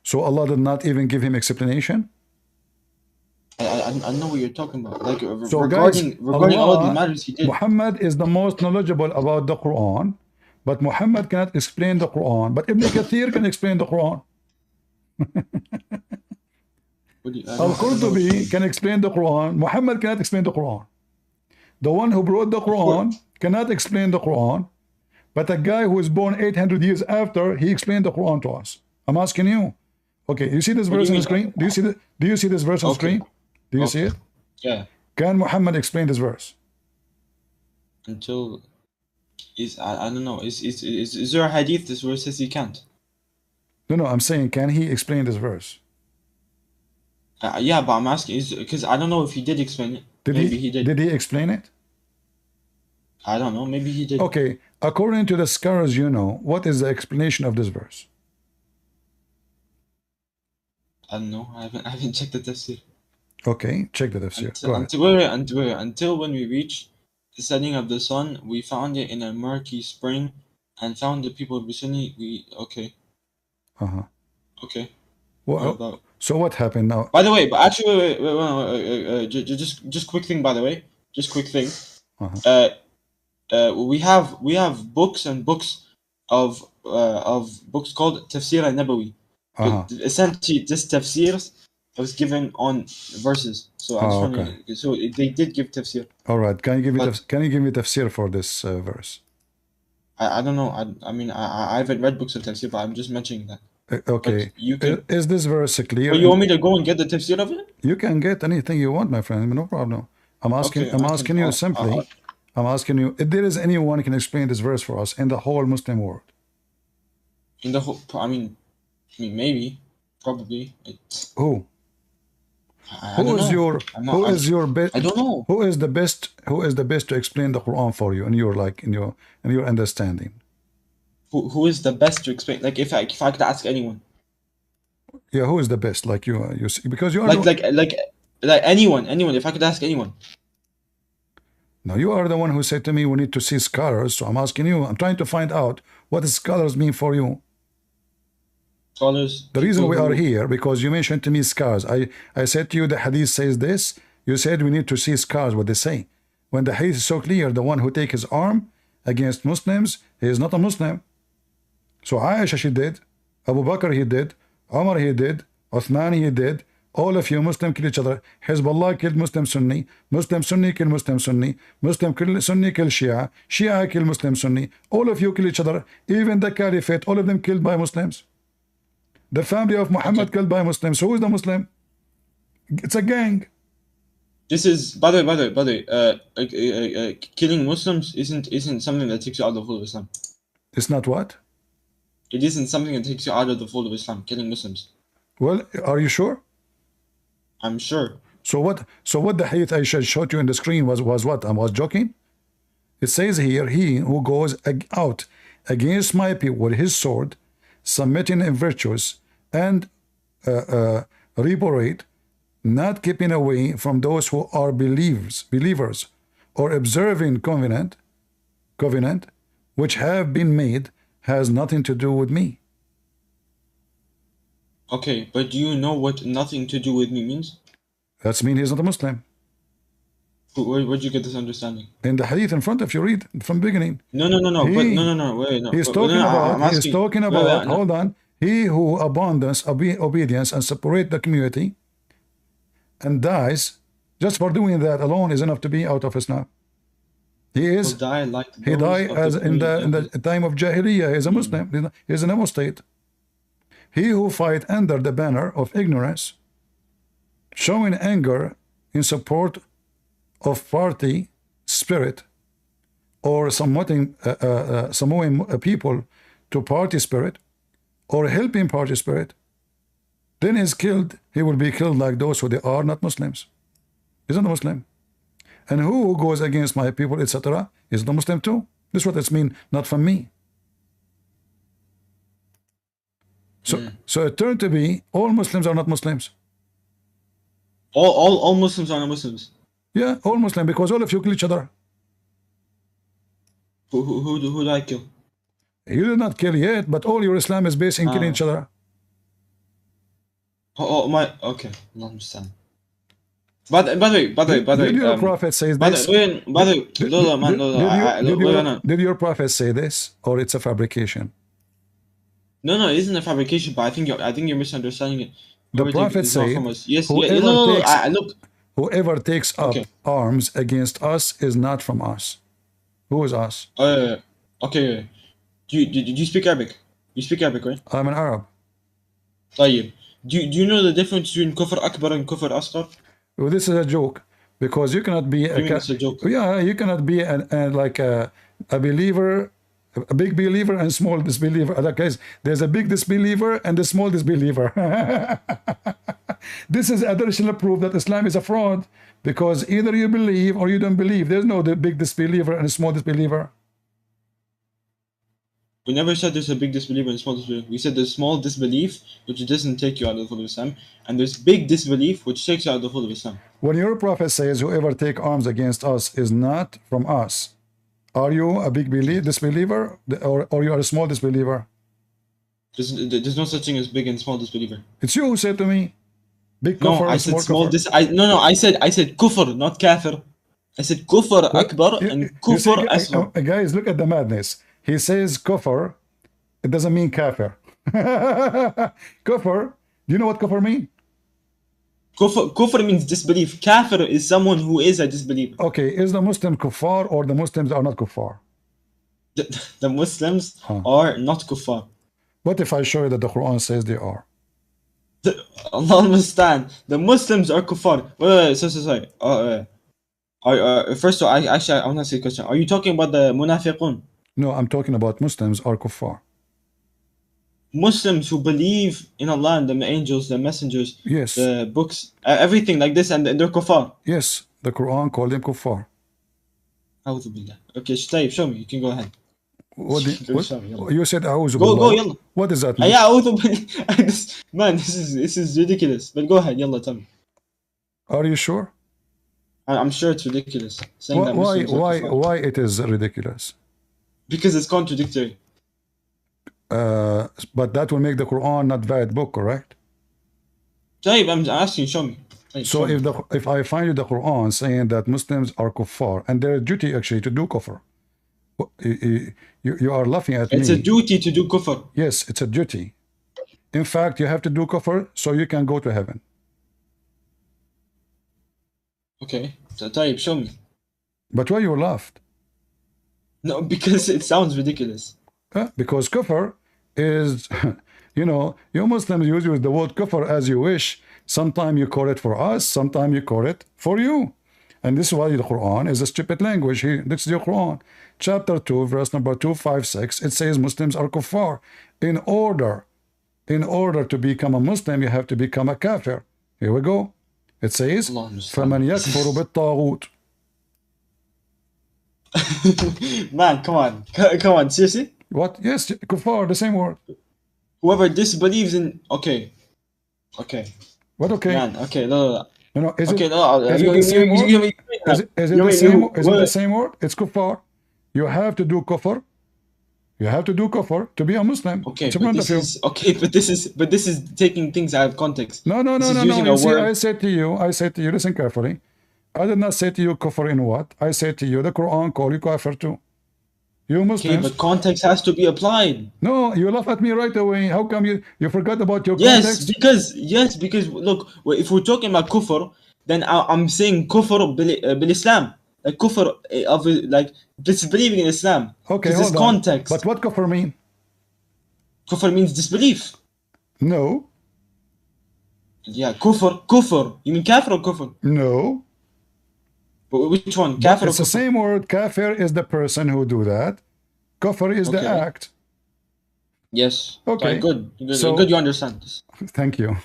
So Allah did not even give him explanation? I know what you're talking about. Like so regarding Allah, all the matters he did. Muhammad is the most knowledgeable about the Quran, but Muhammad cannot explain the Quran. But Ibn Kathir can explain the Quran. Al-Qurtubi can explain the Quran. Muhammad cannot explain the Quran. The one who brought the Quran cannot explain the Quran, but a guy who was born 800 years after, he explained the Quran to us. I'm asking you. Okay, you see this verse on the screen? Do you see this verse on the screen? Do you see it? Yeah. Can Muhammad explain this verse? I don't know. Is there a hadith this verse says he can't? No, I'm saying, can he explain this verse? Yeah, but I'm asking is because I don't know if he did explain it. Maybe he did. Did he explain it? I don't know. Maybe he did. Okay, according to the scholars, what is the explanation of this verse? I don't know. I haven't checked the tafsir. Okay, check the tafsir. Until when we reached the setting of the sun, we found it in a murky spring, and found the people of Sunni. Okay. Well, so what happened now? By the way, but actually, wait, just quick thing. By the way, just quick thing. We have books and books of books called Tafsir al-Nabawi. Essentially, this tafsirs was given on verses. So I just want to, so they did give tafsir. All right, can you give me tafsir for this verse? I don't know. I mean I haven't read books of tafsir, but I'm just mentioning that. Okay. Is this verse clear? But you want me to go and get the tafsir of it? You can get anything you want, my friend. No problem. I'm asking you simply. I'm asking you if there is anyone who can explain this verse for us in the whole Muslim world. In the whole, I mean, maybe, probably. Who? Who is your best? I don't know. Who is the best to explain the Quran for you in your understanding? Who is the best to explain? Like if I could ask anyone. Yeah, who is the best? Like you see, because you are like anyone. If I could ask anyone. Now you are the one who said to me we need to see scholars. So I'm asking you. I'm trying to find out what does scholars mean for you. Scholars. The reason we are here because you mentioned to me scholars. I said to you the hadith says this. You said we need to see scholars what they say. When the hadith is so clear, the one who take his arm against Muslims, he is not a Muslim. So Aisha, she did. Abu Bakr, he did. Umar, he did. Uthman, he did. All of you Muslim kill each other. Hezbollah killed Muslim Sunni. Muslim Sunni kill Muslim Sunni. Muslim Sunni kill Shia. Shia kill Muslim Sunni. All of you kill each other. Even the Caliphate, all of them killed by Muslims. The family of Mohammed killed by Muslims. Who is the Muslim? It's a gang. This is, by the way, killing Muslims isn't something that takes you out of the fold of Islam. It's not what? It isn't something that takes you out of the fold of Islam, killing Muslims. Well, are you sure? I'm sure. So what the hadith I showed you on the screen was what? I was joking? It says here, he who goes out against my people with his sword, submitting in virtues, and reparate, not keeping away from those who are believers, or observing covenant, which have been made, has nothing to do with me. Okay, but do you know what nothing to do with me means? That's mean he's not a Muslim. Where'd you get this understanding? In the hadith in front of you, read from the beginning. No. He's talking about, hold on. He who abandons obedience and separate the community and dies, just for doing that alone is enough to be out of Islam. He died as in the time of Jahiliyyah. He is a Muslim. He is an apostate. He who fight under the banner of ignorance, showing anger in support of party spirit, or summoning people to party spirit, or helping party spirit, then is killed. He will be killed like those who they are not Muslims. He's not a Muslim. And who goes against my people, etc., is not Muslim too. This is what it means, not from me. So it turned to be all Muslims are not Muslims. All Muslims are not Muslims. Yeah, all Muslim, because all of you kill each other. Who did I kill? You did not kill yet, but all your Islam is based in killing each other. Okay, I understand. By the way, did your prophet say this? Did your prophet say this, or it's a fabrication? No, it isn't a fabrication, but I think you're misunderstanding it. The prophet said, yes, whoever takes up arms against us is not from us. Who is us? Okay. Do you speak Arabic? You speak Arabic, right? I'm an Arab. طيب. Do you know the difference between kufr akbar and kufr asghar? Well, this is a joke, because you cannot be it's a joke. Yeah, you cannot be like a believer A big believer and small disbeliever. Other guys, there's a big disbeliever and a small disbeliever. This is additional proof that Islam is a fraud, because either you believe or you don't believe. There's no big disbeliever and a small disbeliever. We never said there's a big disbeliever and small disbeliever. We said there's small disbelief, which doesn't take you out of the fold of Islam, and there's big disbelief, which takes you out of the fold of Islam. When your prophet says, whoever take arms against us is not from us, are you a big disbeliever, or you are a small disbeliever? There's no such thing as big and small disbeliever. It's you who said to me, big No, kufr I and said small small kufr. no, I said kufr, not kafir. I said kufr akbar and kufr asghar. Guys, look at the madness. He says kufr, it doesn't mean kafir. Kufr, do you know what kufr mean? Kufr means disbelief. Kafir is someone who is a disbeliever. Okay, is the Muslim kuffar or the Muslims are not kuffar? The Muslims are not kuffar. What if I show you that the Quran says they are? Allah understand. The Muslims are kuffar. Wait, sorry. First of all, I want to ask you a question. Are you talking about the munafiqun? No, I'm talking about Muslims are kuffar. Muslims who believe in Allah and the angels, the messengers, yes, the books, everything like this, and they're kuffar. Yes, the Quran called them kuffar. A'udhu billah. Okay, Tayyib, show me. You can go ahead. What you said, A'udhu Go, billah. yalla. What does that mean? Yeah, A'udhu billah. Man, this is ridiculous. But go ahead, yalla, tell me. Are you sure? I'm sure it's ridiculous. Saying that why it is ridiculous? Because it's contradictory. But that will make the Quran not valid book, correct? Tayyib, I'm asking, show me. So if I find you the Quran saying that Muslims are kuffar, and their duty actually to do kufr, you are laughing at me. It's a duty to do kufr. Yes, it's a duty. In fact, you have to do kufr so you can go to heaven. Okay, so Tayyib, show me. But why you laughed? No, because it sounds ridiculous. Because kufr is, you Muslims use the word kufr as you wish. Sometimes you call it for us, sometimes you call it for you. And this is why the Quran is a stupid language. This is your Quran. Chapter 2, verse number 256, it says Muslims are kuffar. In order to become a Muslim, you have to become a kafir. Here we go. It says, فَمَنْ يَكْفُرُ بِالطَّاغُوتِ. Man, come on, seriously? What? Yes, kuffar, the same word. Whoever disbelieves in... Okay. What okay? Man, okay, no. Is okay, it, no, is it the same word? Is it the same word? It's kuffar. You have to do kufr. You have to do kufr to be a Muslim. Okay, but this is taking things out of context. No. You see, I said to you, listen carefully. I did not say to you kufr in what? I said to you, the Quran call you kafir too. You Muslims. Okay, but context has to be applied. No, you laugh at me right away. How come you forgot about your context? Yes, because look, if we're talking about kufr, then I'm saying kufr bil Islam. Like kufr of like disbelieving in Islam. Okay, hold on. Context. But what kufr mean? Kufr means disbelief. No. Yeah, kufr. You mean kafir or kufr? No. But which one? Kafir or kufr? It's the same word. Kafir is the person who do that. Kufr is the act. Yes. Okay. Good. Good you understand this. Thank you.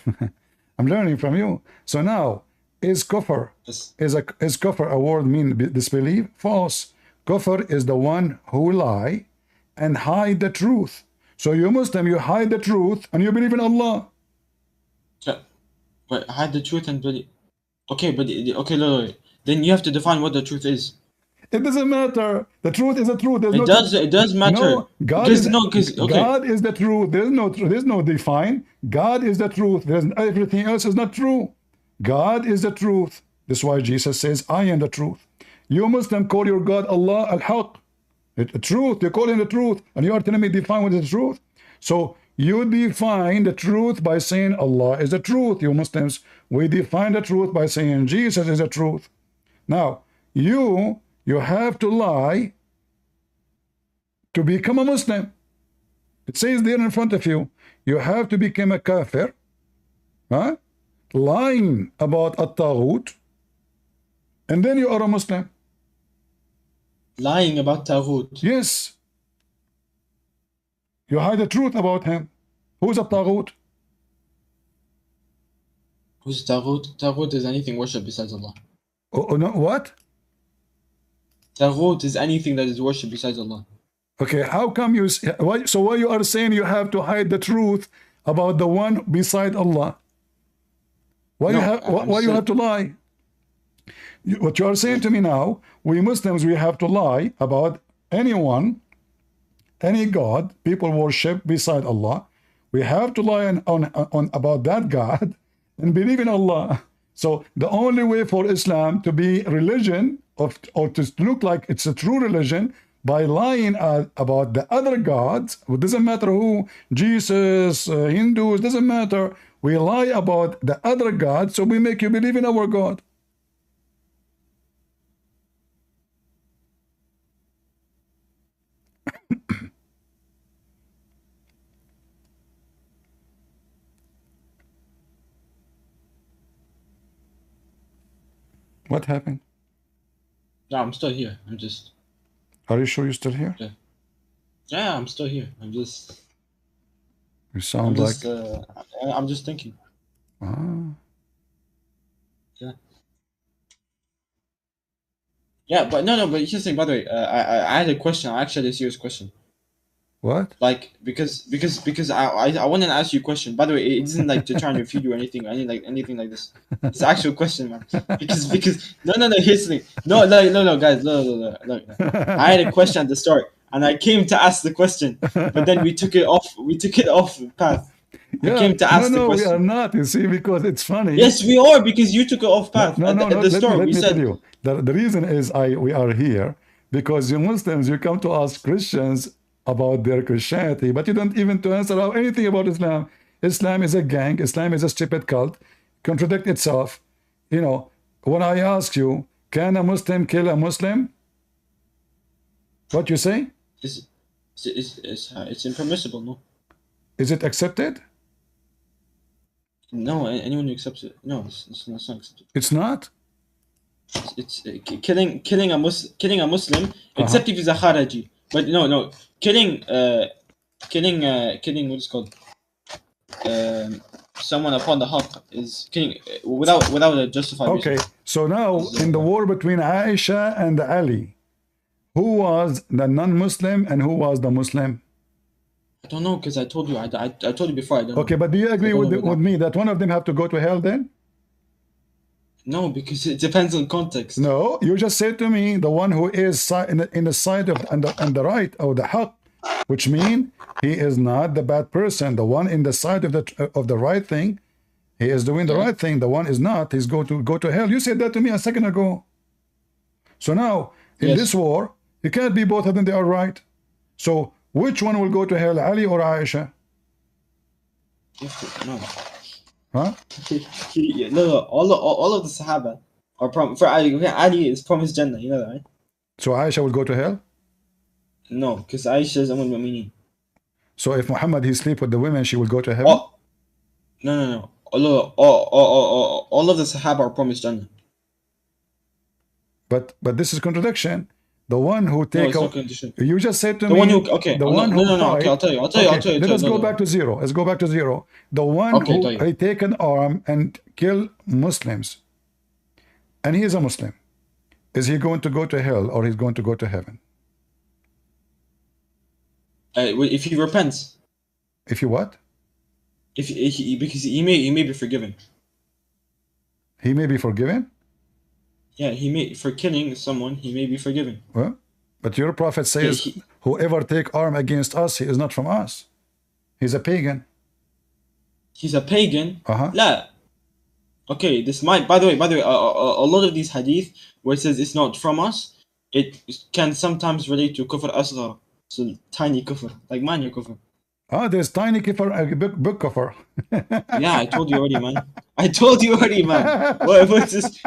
I'm learning from you. So now, is kufr is kufr a word mean disbelief? False. Kufr is the one who lie and hide the truth. So you Muslim, you hide the truth and you believe in Allah. But hide the truth and believe. Okay, but no. Then you have to define what the truth is. It doesn't matter. The truth is the truth. It does matter. No, God is the truth. There's no define. God is the truth. Everything else is not true. God is the truth. This is why Jesus says, I am the truth. You Muslim call your God Allah al-Haq. The truth. You call him the truth. And you are telling me define what is the truth. So you define the truth by saying Allah is the truth. You Muslims, we define the truth by saying Jesus is the truth. Now, you have to lie to become a Muslim. It says there in front of you, you have to become a kafir, huh? Lying about at-taghut, and then you are a Muslim. Lying about taghut? Yes. You hide the truth about him. Who's a taghut? Who's Taghut? Taghut is anything worshipped besides Allah. Oh, no, what? Taghut is anything that is worshipped besides Allah. Okay, how come you... So why you are saying you have to hide the truth about the one beside Allah? Why No, you have to lie? What you are saying to me now, we Muslims, we have to lie about anyone, any God people worship beside Allah. We have to lie on about that God and believe in Allah. So the only way for Islam to be religion or to look like it's a true religion by lying about the other gods. It doesn't matter who, Jesus, Hindus, doesn't matter. We lie about the other gods, so we make you believe in our God. What happened? No, I'm still here. I'm just. Are you sure you're still here? Yeah, I'm still here. I'm just. You sound like. I'm just thinking. Ah. Yeah. Yeah, but no. But here's the thing. By the way, I had a question. Actually, a serious question. What? Like because I want to ask you a question. By the way, it isn't like to try and refute you or anything. Anything like this. It's an actual question, man. Because no. Here's the thing. No, guys. No. I had a question at the start, and I came to ask the question, but then we took it off. We took it off path. Yeah. I came to ask the question. We are not. You see, because it's funny. Yes, we are, because you took it off path. No. At the start, let we me said. tell you. The reason is we are here because you Muslims, you come to ask Christians about their Christianity, but you don't even to answer anything about Islam. Islam is a gang. Islam is a stupid cult. Contradict itself. You know, when I ask you, can a Muslim kill a Muslim? What you say? It's impermissible, no? Is it accepted? No, anyone who accepts it. No, it's not accepted. It's not? It's killing a Muslim, except if he's a Kharaji. But no, killing what is called someone upon the haqq is killing without a justified reason. Okay, so now in the war between Aisha and Ali, who was the non-Muslim and who was the Muslim? I don't know, because I told you. I told you before. I don't know. Okay, but do you agree with me that one of them have to go to hell then? No, because it depends on context. No, you just said to me the one who is in the side of and the right or the haqq, which means he is not the bad person. The one in the side of the right thing, he is doing the right thing. The one is not. He's going to go to hell. You said that to me a second ago. So now in this war, you can't be both of them. They are right. So which one will go to hell, Ali or Aisha? No. Huh? No. All of the Sahaba are for Ali is promised Jannah. You know that, right? So Aisha will go to hell? No, because Aisha is Umm al-Mu'mineen. So if Muhammad he sleep with the women, she will go to heaven? No. All of the Sahaba are promised Jannah. But this is contradiction. The one who take you just said to me one who okay. The one who okay, I'll tell you. Let's go back to zero. Let's go back to zero. The one who he take an arm and kill Muslims, and he is a Muslim. Is he going to go to hell or he's going to go to heaven? If he repents. If you what? Because he may be forgiven. He may be forgiven? Yeah, for killing someone, he may be forgiven. Well, but your prophet says, whoever take arm against us, he is not from us. He's a pagan. He's a pagan? La. Okay, this might, by the way, a lot of these hadith where it says it's not from us, it can sometimes relate to kufr asghar. So tiny kufr, like minor kufr. There's tiny kufr, big kufr. Yeah, I told you already, man.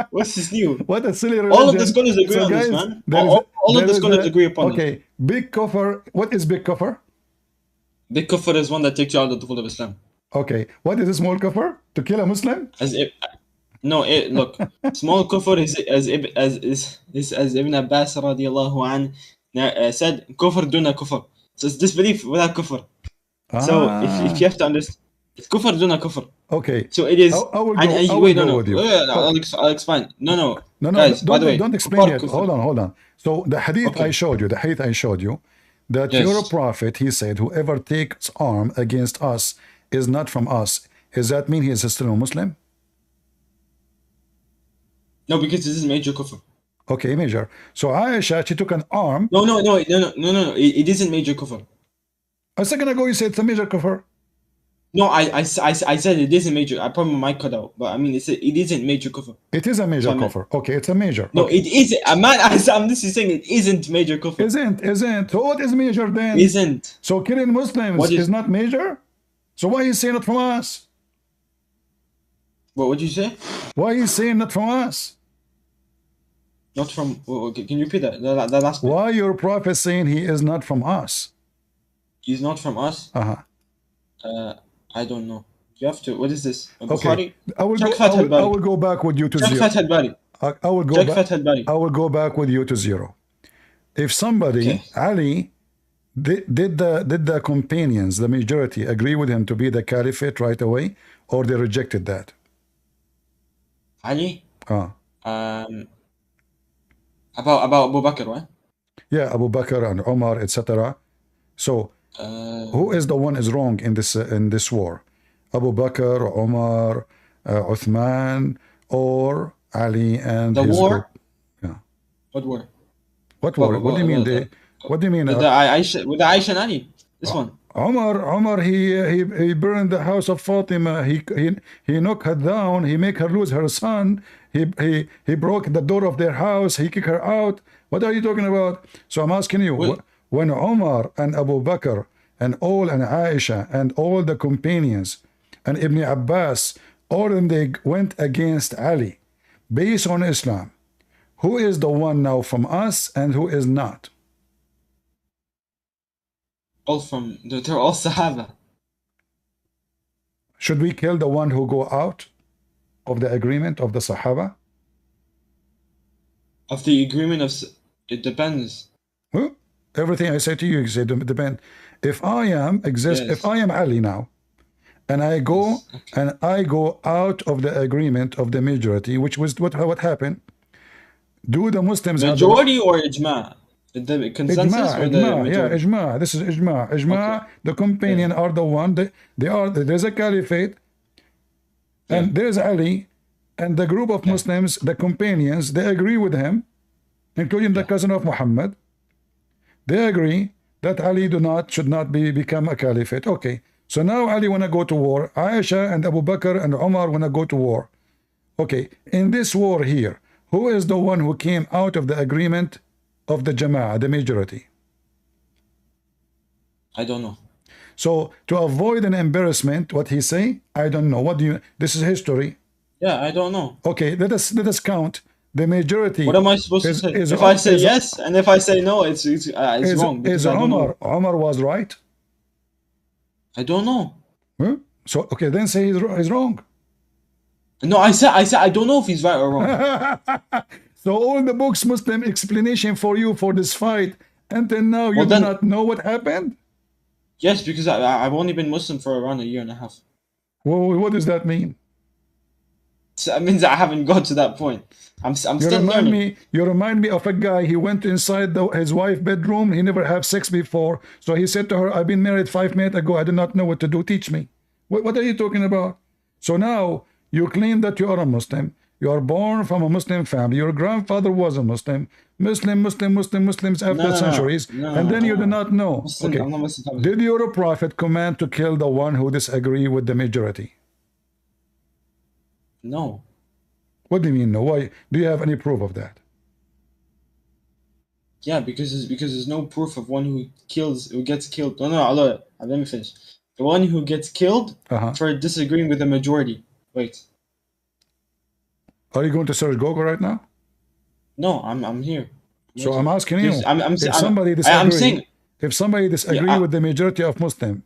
What's this new? What a silly religion. All of the scholars agree on this, man. All of the scholars agree upon this. Okay, big kufr. What is big kufr? Big kufr is one that takes you out of the fold of Islam. Okay, what is a small kufr? To kill a Muslim? Look, small kufr is as Ibn Abbas radiallahu an said, kufr duna kufr. So it's disbelief without kufr. So if you have to understand, it's kufr duna kufr. Okay. So it is. I will And, go. and I will wait, go no, with you. I'll explain. No, No. guys. By the way, Don't explain kufar yet. kufr. Hold on. So the hadith I Okay. showed you, that your Yes. prophet, he said, whoever takes arm against us is not from us. Does that mean he is still a Muslim? No, because this is major kufr. Okay, major. So Aisha, she took an arm. No. It isn't major kufr. A second ago, you said it's a major kufr. No, I said it isn't major. I probably might cut out, but I mean it isn't major kufr. It is a major So kufr. Okay, it's a major. No, Okay. it isn't. I'm just saying it isn't major kufr. Isn't. So what is major then? Isn't. So killing Muslims What is not major? So why is saying it from us? What would you say? Why is saying not from us? Not from. Okay, can you repeat that? The last bit. Why your prophet saying he is not from us? He's not from us. I don't know. You have to. What is this? Okay. I will go back with you to Check zero. Fath al-Bari. I will go Check back. Fath al-Bari. I will go back with you to zero. If somebody, Okay. Ali, did the companions, the majority, agree with him to be the caliphate right away, or they rejected that? Ali. About Abu Bakr, right? Yeah, Abu Bakr and Omar, etc. So, who is the one is wrong in this war? Abu Bakr, Omar, Uthman, or Ali and the his war? group? Yeah. What war? What war? What do you mean? What do you mean? With the Aisha and Ali. This one. Omar, he burned the house of Fatima. He knocked her down. He make her lose her son. He broke the door of their house. He kicked her out. What are you talking about? So I'm asking you, when Omar and Abu Bakr and Aisha and all the companions and Ibn Abbas, all of them, they went against Ali based on Islam, who is the one now from us and who is not? They're all Sahaba. Should we kill the one who go out of the agreement of the Sahaba? Of the agreement of it depends. Well, everything I say to you is it depend. If I am Ali now, and I go out of the agreement of the majority, which was what happened. Do the Muslims majority or ijma? The consensus or the majority? Yeah, ijma. This is ijma. Okay. The companion are the one. There's a caliphate, and there's Ali, and the group of Muslims, the companions, they agree with him, including the cousin of Muhammad. They agree that Ali should not become a caliphate. Okay. So now Ali wanna go to war. Aisha and Abu Bakr and Umar wanna go to war. Okay. In this war here, who is the one who came out of the agreement of the Jama'ah, the majority? I don't know. So to avoid an embarrassment, what he say? I don't know. What do you? This is history. Yeah, I don't know. Okay, let us count the majority. What am I supposed to say? If I say yes and if I say no, it's wrong. Is Omar was right? I don't know. Huh? So okay, then say he's wrong. No, I said I don't know if he's right or wrong. So all the books Muslim explanation for you for this fight until now you do not know what happened? Yes, because I've only been Muslim for around a year and a half. Well, what does that mean? So that means I haven't got to that point. I'm still learning. You remind me of a guy. He went inside his wife's bedroom. He never had sex before. So he said to her, I've been married 5 minutes ago. I do not know what to do. Teach me. What are you talking about? So now you claim that you are a Muslim. You are born from a Muslim family. Your grandfather was a Muslim. Muslims after centuries. And then you do not know. Muslim, okay. I'm not Muslim. Did your prophet command to kill the one who disagree with the majority? No. What do you mean no? Why? Do you have any proof of that? Yeah, because there's no proof of one who gets killed. No, let me finish. The one who gets killed for disagreeing with the majority. Wait. Are you going to search Google right now? No, I'm here. So I'm asking you. If somebody disagree with the majority of Muslims,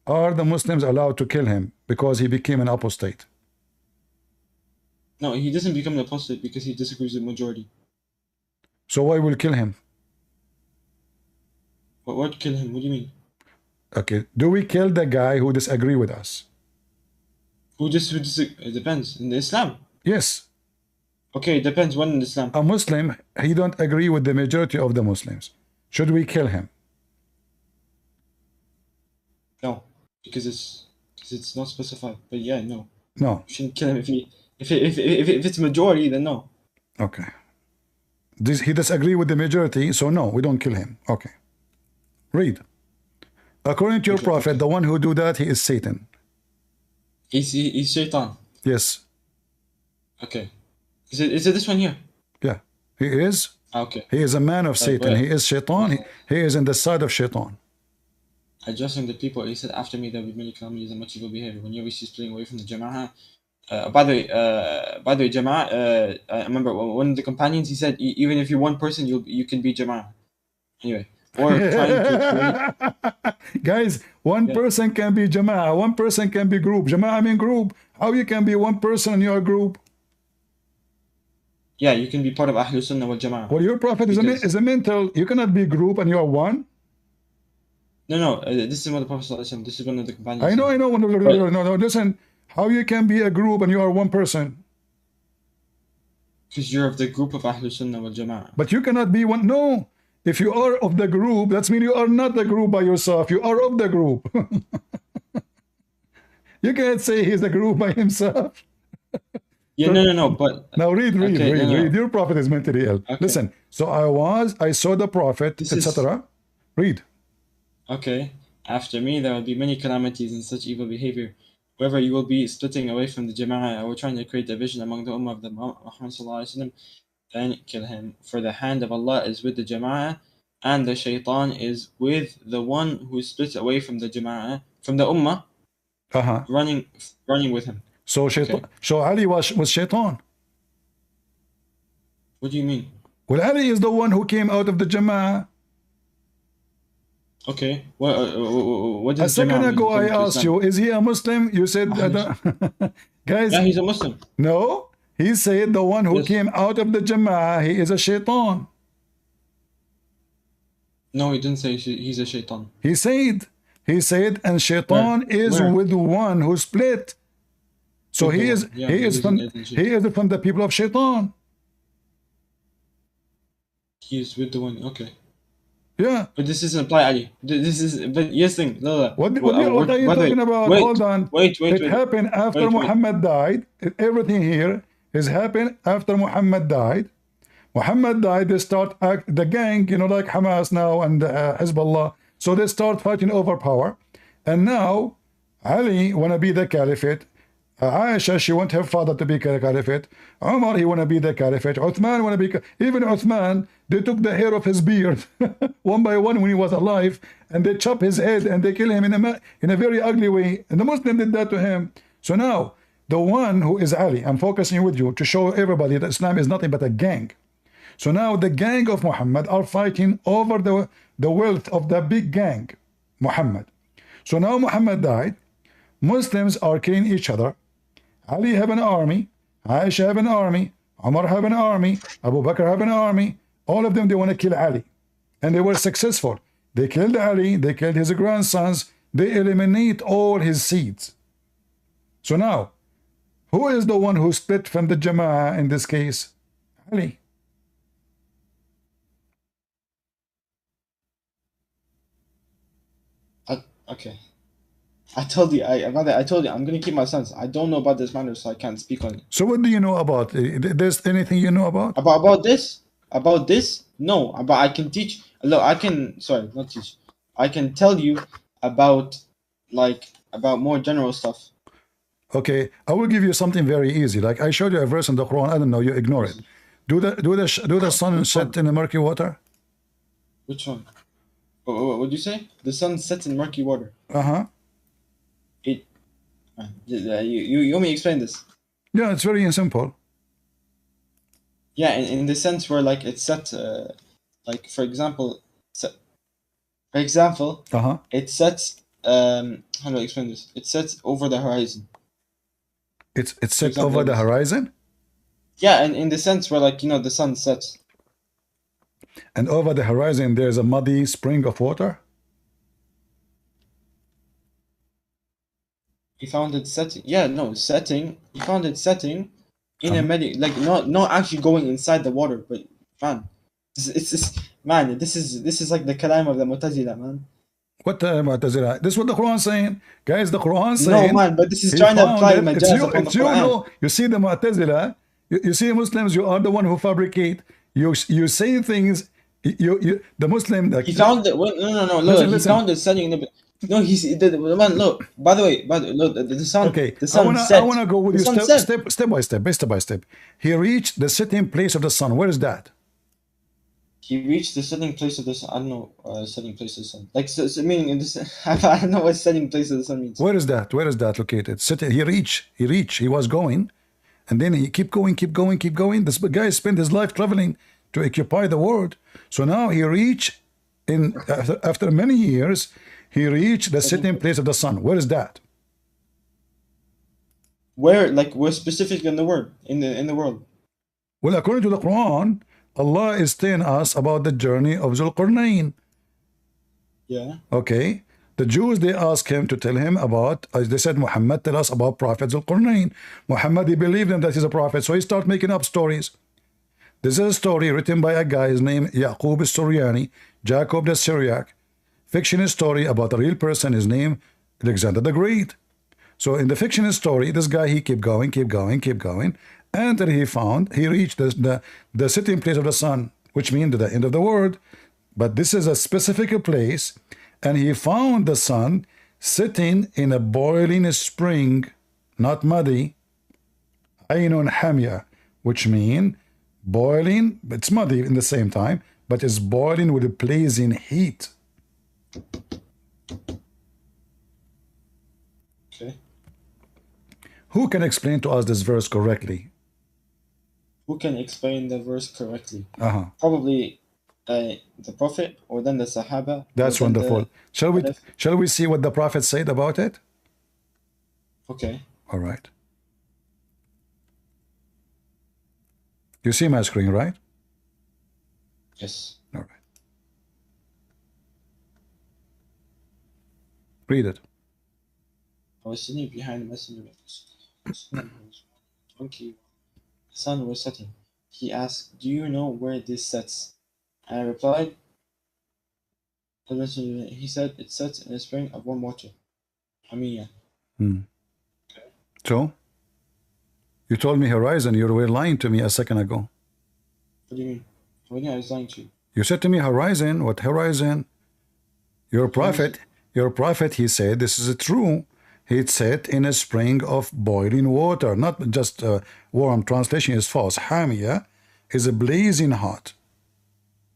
are the Muslims allowed to kill him because he became an apostate? No, he doesn't become an apostate because he disagrees with the majority. So why will kill him? What kill him? What do you mean? Okay. Do we kill the guy who disagree with us? It depends. In Islam? Yes. Okay, it depends when in Islam. A Muslim, he don't agree with the majority of the Muslims. Should we kill him? No, because it's not specified. But yeah, no. No. You shouldn't kill him if it's majority, then no. Okay. He disagree with the majority, so no, we don't kill him. Okay. Read. According to your prophet, the one who do that, he is Satan. He's shaitan. Yes. Okay. Is it this one here? Yeah. He is. Okay. He is a man of Satan. He is shaitan. He is in the side of shaitan. Addressing the people, he said, after me there will be many calamities and much evil behavior. When you wish to splitting away from the Jama'ah. By the way, Jama'ah, I remember one of the companions, he said, even if you're one person, you can be Jama'ah. Anyway. Or trying to create... Guys, one person can be Jama'ah, one person can be group. Jama'ah mean group. How you can be one person in your group? Yeah, you can be part of Ahlul Sunnah wal Jama'ah. Well, your prophet is a mental. You cannot be group and you are one. No, this is what the Prophet ﷺ, this is one of the companions. I know. No, listen. How you can be a group and you are one person? Because you're of the group of Ahlul Sunnah wal Jama'ah. But you cannot be one. No. If you are of the group, that means you are not the group by yourself. You are of the group. You can't say he's a group by himself. Yeah, no, but... Now read. Your prophet is mentally ill. Okay. Listen, so I saw the prophet, etc. Read. Okay. After me, there will be many calamities and such evil behavior. Whoever you will be splitting away from the Jama'ah or trying to create division among the Ummah of the Muhammad Sallallahu Alaihi Wasallam, then kill him. For the hand of Allah is with the Jama'ah, and the Shaitan is with the one who splits away from the Jama'ah, from the Ummah, running with him. So Shaitan, so Ali was Shaitan. What do you mean? Well, Ali is the one who came out of the Jama'ah. Okay. What does a second ago I asked you, is he a Muslim? You said, guys. Yeah, he's a Muslim. No, he said the one who came out of the Jama'ah, he is a Shaitan. No, he didn't say he's a Shaitan. He said, and Shaitan is with one who split. So he is from the people of Shaitan. He is with the one. Okay. Yeah. But this doesn't apply, Ali. This is. But yes, thing. No. What are you talking about? Hold on. Wait. It happened after Muhammad died. Everything here is happened after Muhammad died. Muhammad died. They start the gang, like Hamas now and Hezbollah. So they start fighting over power. And now Ali wanna be the caliphate. Aisha, she want her father to be caliphate. Umar, he want to be the caliphate. Uthman want to be... Even Uthman, they took the hair of his beard one by one when he was alive, and they chop his head and they kill him in a very ugly way. And the Muslim did that to him. So now, the one who is Ali, I'm focusing with you to show everybody that Islam is nothing but a gang. So now the gang of Muhammad are fighting over the wealth of the big gang, Muhammad. So now Muhammad died. Muslims are killing each other. Ali have an army, Aisha have an army, Umar have an army, Abu Bakr have an army. All of them, they want to kill Ali. And they were successful. They killed Ali, they killed his grandsons, they eliminate all his seeds. So now, who is the one who split from the Jama'ah in this case? Ali. Okay. I told you, I'm going to keep my silence. I don't know about this matter, so I can't speak on it. So what do you know about it? There's anything you know about? About this? About this? No, but I can teach. Look, sorry, not teach. I can tell you about more general stuff. Okay, I will give you something very easy. Like I showed you a verse in the Quran. I don't know, you ignore it. Do the sun set in the murky water? Which one? What did you say? The sun sets in murky water. You want me to explain this? Yeah, it's very simple. Yeah, in the sense where it's set, for example, it sets. How do I explain this? It sets over the horizon. It's set over the horizon. Yeah, and in the sense where the sun sets. And over the horizon, there's a muddy spring of water. He found it setting. Yeah, no, setting. He found it setting in a Uh-huh. like not actually going inside the water, but man, it's man. This is like the kalam of the Mu'tazila, man. What Mu'tazila? This is what the Quran saying, guys. The Quran No, saying man, but this is he trying to found apply it. It's majaz you. upon the It's you. Quran. No, you see the Mu'tazila. You see Muslims. You are the one who fabricate. You say things. The Muslim. Like, He found it. No. Look, listen, he listen. found it setting in the. No, the man. Look. By the way, look. The sun. Okay, The I sun wanna I set. wanna go with The you sun set. step by step. He reached the setting place of the sun. Where is that? He reached the setting place of the sun. I don't know. Setting place of the sun. Like so meaning in this. I don't know what setting place of the sun means. Where is that? Where is that located? He reached. He was going, and then he keep going. This guy spent his life traveling to occupy the world. So now he reached in after many years. He reached the setting place of the sun. Where is that? Where like we're specific in the word in the world. Well, according to the Quran, Allah is telling us about the journey of Zulqarnain. Yeah. Okay. The Jews, they asked him to tell him about, as they said, Muhammad, tell us about Prophet Zulqarnain. Muhammad, he believed him that he's a prophet, so he started making up stories. This is a story written by a guy, his name Yaqub al-Suryani, Jacob the Syriac. Fictional story about a real person, his name Alexander the Great. So in the fictional story, this guy, he kept going, until he reached the sitting place of the sun, which means the end of the world. But this is a specific place, and he found the sun sitting in a boiling spring, not muddy, Aynun Hamya, which means boiling, it's muddy in the same time, but it's boiling with a blazing heat. Okay. Who can explain to us this verse correctly? Who can explain the verse correctly? Uh-huh. Probably the Prophet, or then the Sahaba. That's wonderful. Shall we see what the Prophet said about it? Okay. All right. You see my screen, right? Yes. All right. Read it. I was sitting behind the messenger of the sun was setting. He asked, "Do you know where this sets?" And I replied, he said, "It sets in a spring of warm water." Hamiya. So, you told me horizon. You were lying to me a second ago. What do you mean? What do you mean I was lying to you? You said to me horizon. What horizon? Your prophet, he said, this is true. He'd set in a spring of boiling water, not just warm. Translation is false. Hamiya is a blazing hot.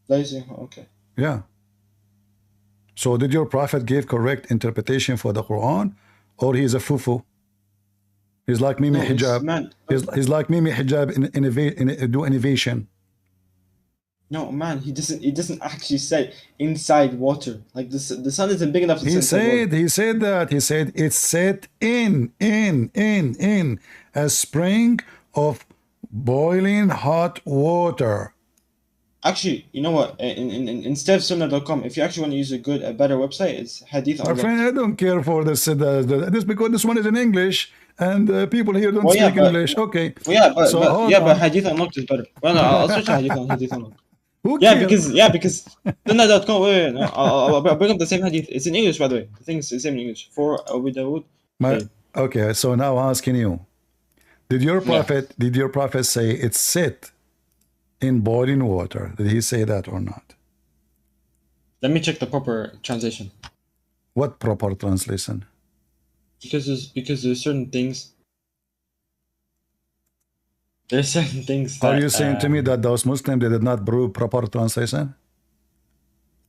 Blazing, okay. Yeah. So did your prophet give correct interpretation for the Quran, or he's a fufu? He's like Mimi Hijab. He's like Mimi Hijab do innovation. No, man, he doesn't actually say inside water. Like the sun isn't big enough to He said it's set in a spring of boiling hot water. Actually, you know what? Instead of Sunnah.com, if you actually want to use a better website, it's Hadith. My friend, I don't care for this because this one is in English and people here don't speak English. Okay. Well, but Hadith Unlocked is better. Well, no, I'll switch to Hadith Unlocked. Because Sunnah.com. Wait, no, I'll bring up the same Hadith. It's in English, by the way. I think it's the same in English. For Abu Dawood. Okay, so now I'm asking you: Did your prophet say it's set in boiling water? Did he say that or not? Let me check the proper translation. What proper translation? Because there's certain things. There's certain things that, are you saying to me that those Muslims, they did not prove proper translation?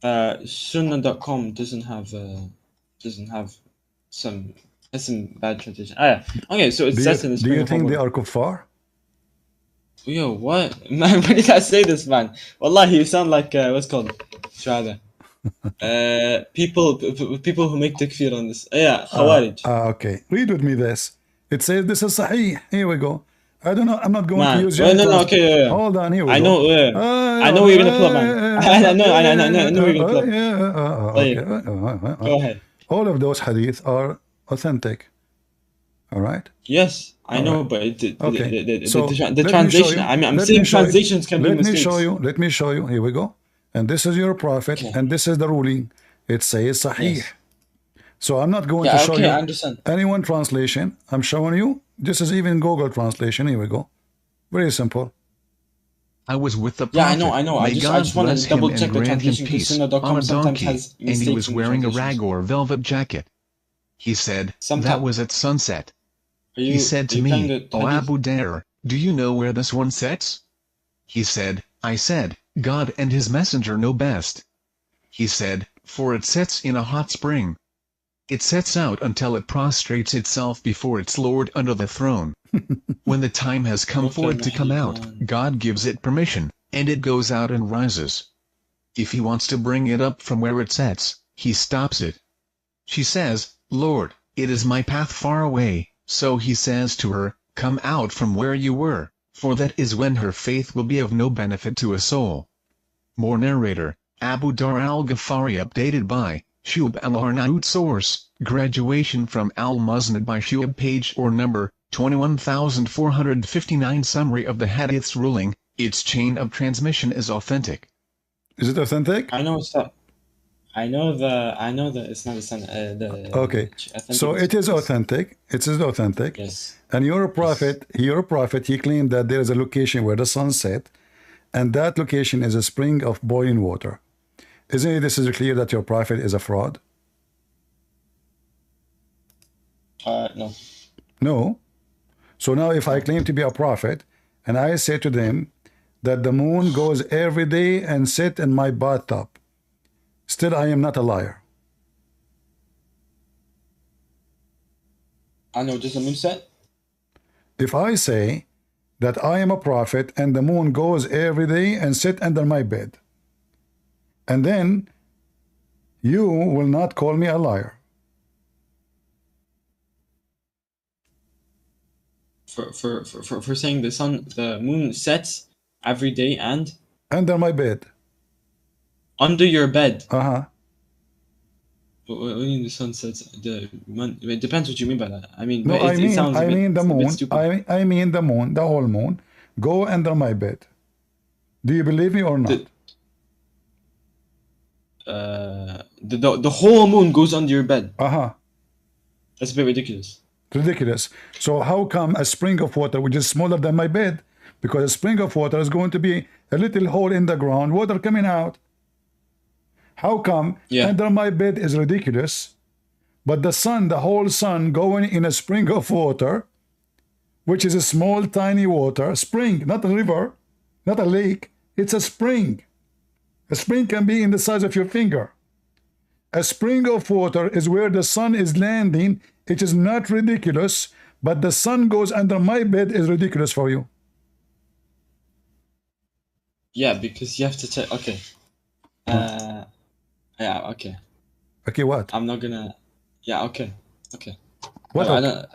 Sunnah.com doesn't have some bad translation. Yeah. Okay, so it says in the spring. Do you think they are kuffar? Yo, what? Man, when did I say this, man? Wallahi, you sound like what's called Shahada. People who make takfir on this. Yeah, Khawarij. Okay. Read with me this. It says this is Sahih. Here we go. I don't know. I'm not going to use your. No, okay. Hold on. Here we go. I know where you're gonna pull up, man. I know where you're gonna pull up. Go ahead. All of those hadith are authentic. All right. Yes, I All know, right. but Okay. So the let me show translation. you. I'm Let me saying show you. translations can be Let me show mistakes. you. Let me show you. Here we go. And this is your prophet, Okay. and this is the ruling. It says Sahih. Yes. So I'm not going to Yeah. show Okay, I you understand. any one translation. I'm showing you. This is even Google translation. Here we go. Very simple. I was with the Yeah, prophet, I know. I may just God want to bless him double and check the grant him translation because peace, on a Sunnah.com sometimes donkey, has and he mistakes was in the wearing a translations. rag or velvet jacket. He said, that was at sunset. He said to me, O Abu Dar, do you know where the sun sets? He said, I said, God and his messenger know best. He said, for it sets in a hot spring. It sets out until it prostrates itself before its Lord under the throne. When the time has come for it to come out, God gives it permission, and it goes out and rises. If he wants to bring it up from where it sets, he stops it. She says, Lord, it is my path far away, so he says to her, come out from where you were, for that is when her faith will be of no benefit to a soul. More narrator, Abu Dar al-Ghafari updated by, Shihab al-Arnaut source, graduation from al-Musnad by Shihab page or number, 21,459 summary of the hadith's ruling, its chain of transmission is authentic. Is it authentic? I know it's not. I know that it's not Okay. So it is authentic. It is authentic. Yes. And your prophet, he claimed that there is a location where the sun set, and that location is a spring of boiling water. Isn't it this is clear that your prophet is a fraud? No. No. So now if I claim to be a prophet, and I say to them that the moon goes every day and sit in my bathtub, still I am not a liar. I know, does the moon set? If I say that I am a prophet and the moon goes every day and sit under my bed, and then you will not call me a liar. For saying the moon sets every day and under my bed. Under your bed. Uh-huh. What do you mean the sun sets? It depends what you mean by that. I mean, no, it sounds I a bit, mean the moon. I mean the moon, the whole moon. Go under my bed. Do you believe me or not? The whole moon goes under your bed. Uh-huh. That's a bit ridiculous. Ridiculous. So how come a spring of water, which is smaller than my bed, because a spring of water is going to be a little hole in the ground, water coming out. How come under my bed is ridiculous, but the sun, the whole sun going in a spring of water, which is a small, tiny water, spring, not a river, not a lake, it's a spring. A spring can be in the size of your finger. A spring of water is where the sun is landing. It is not ridiculous, but the sun goes under my bed is ridiculous for you. Yeah, because you have to check. Okay. Yeah, okay. Okay, what? I'm not gonna. Yeah, okay. Okay. What? No, okay?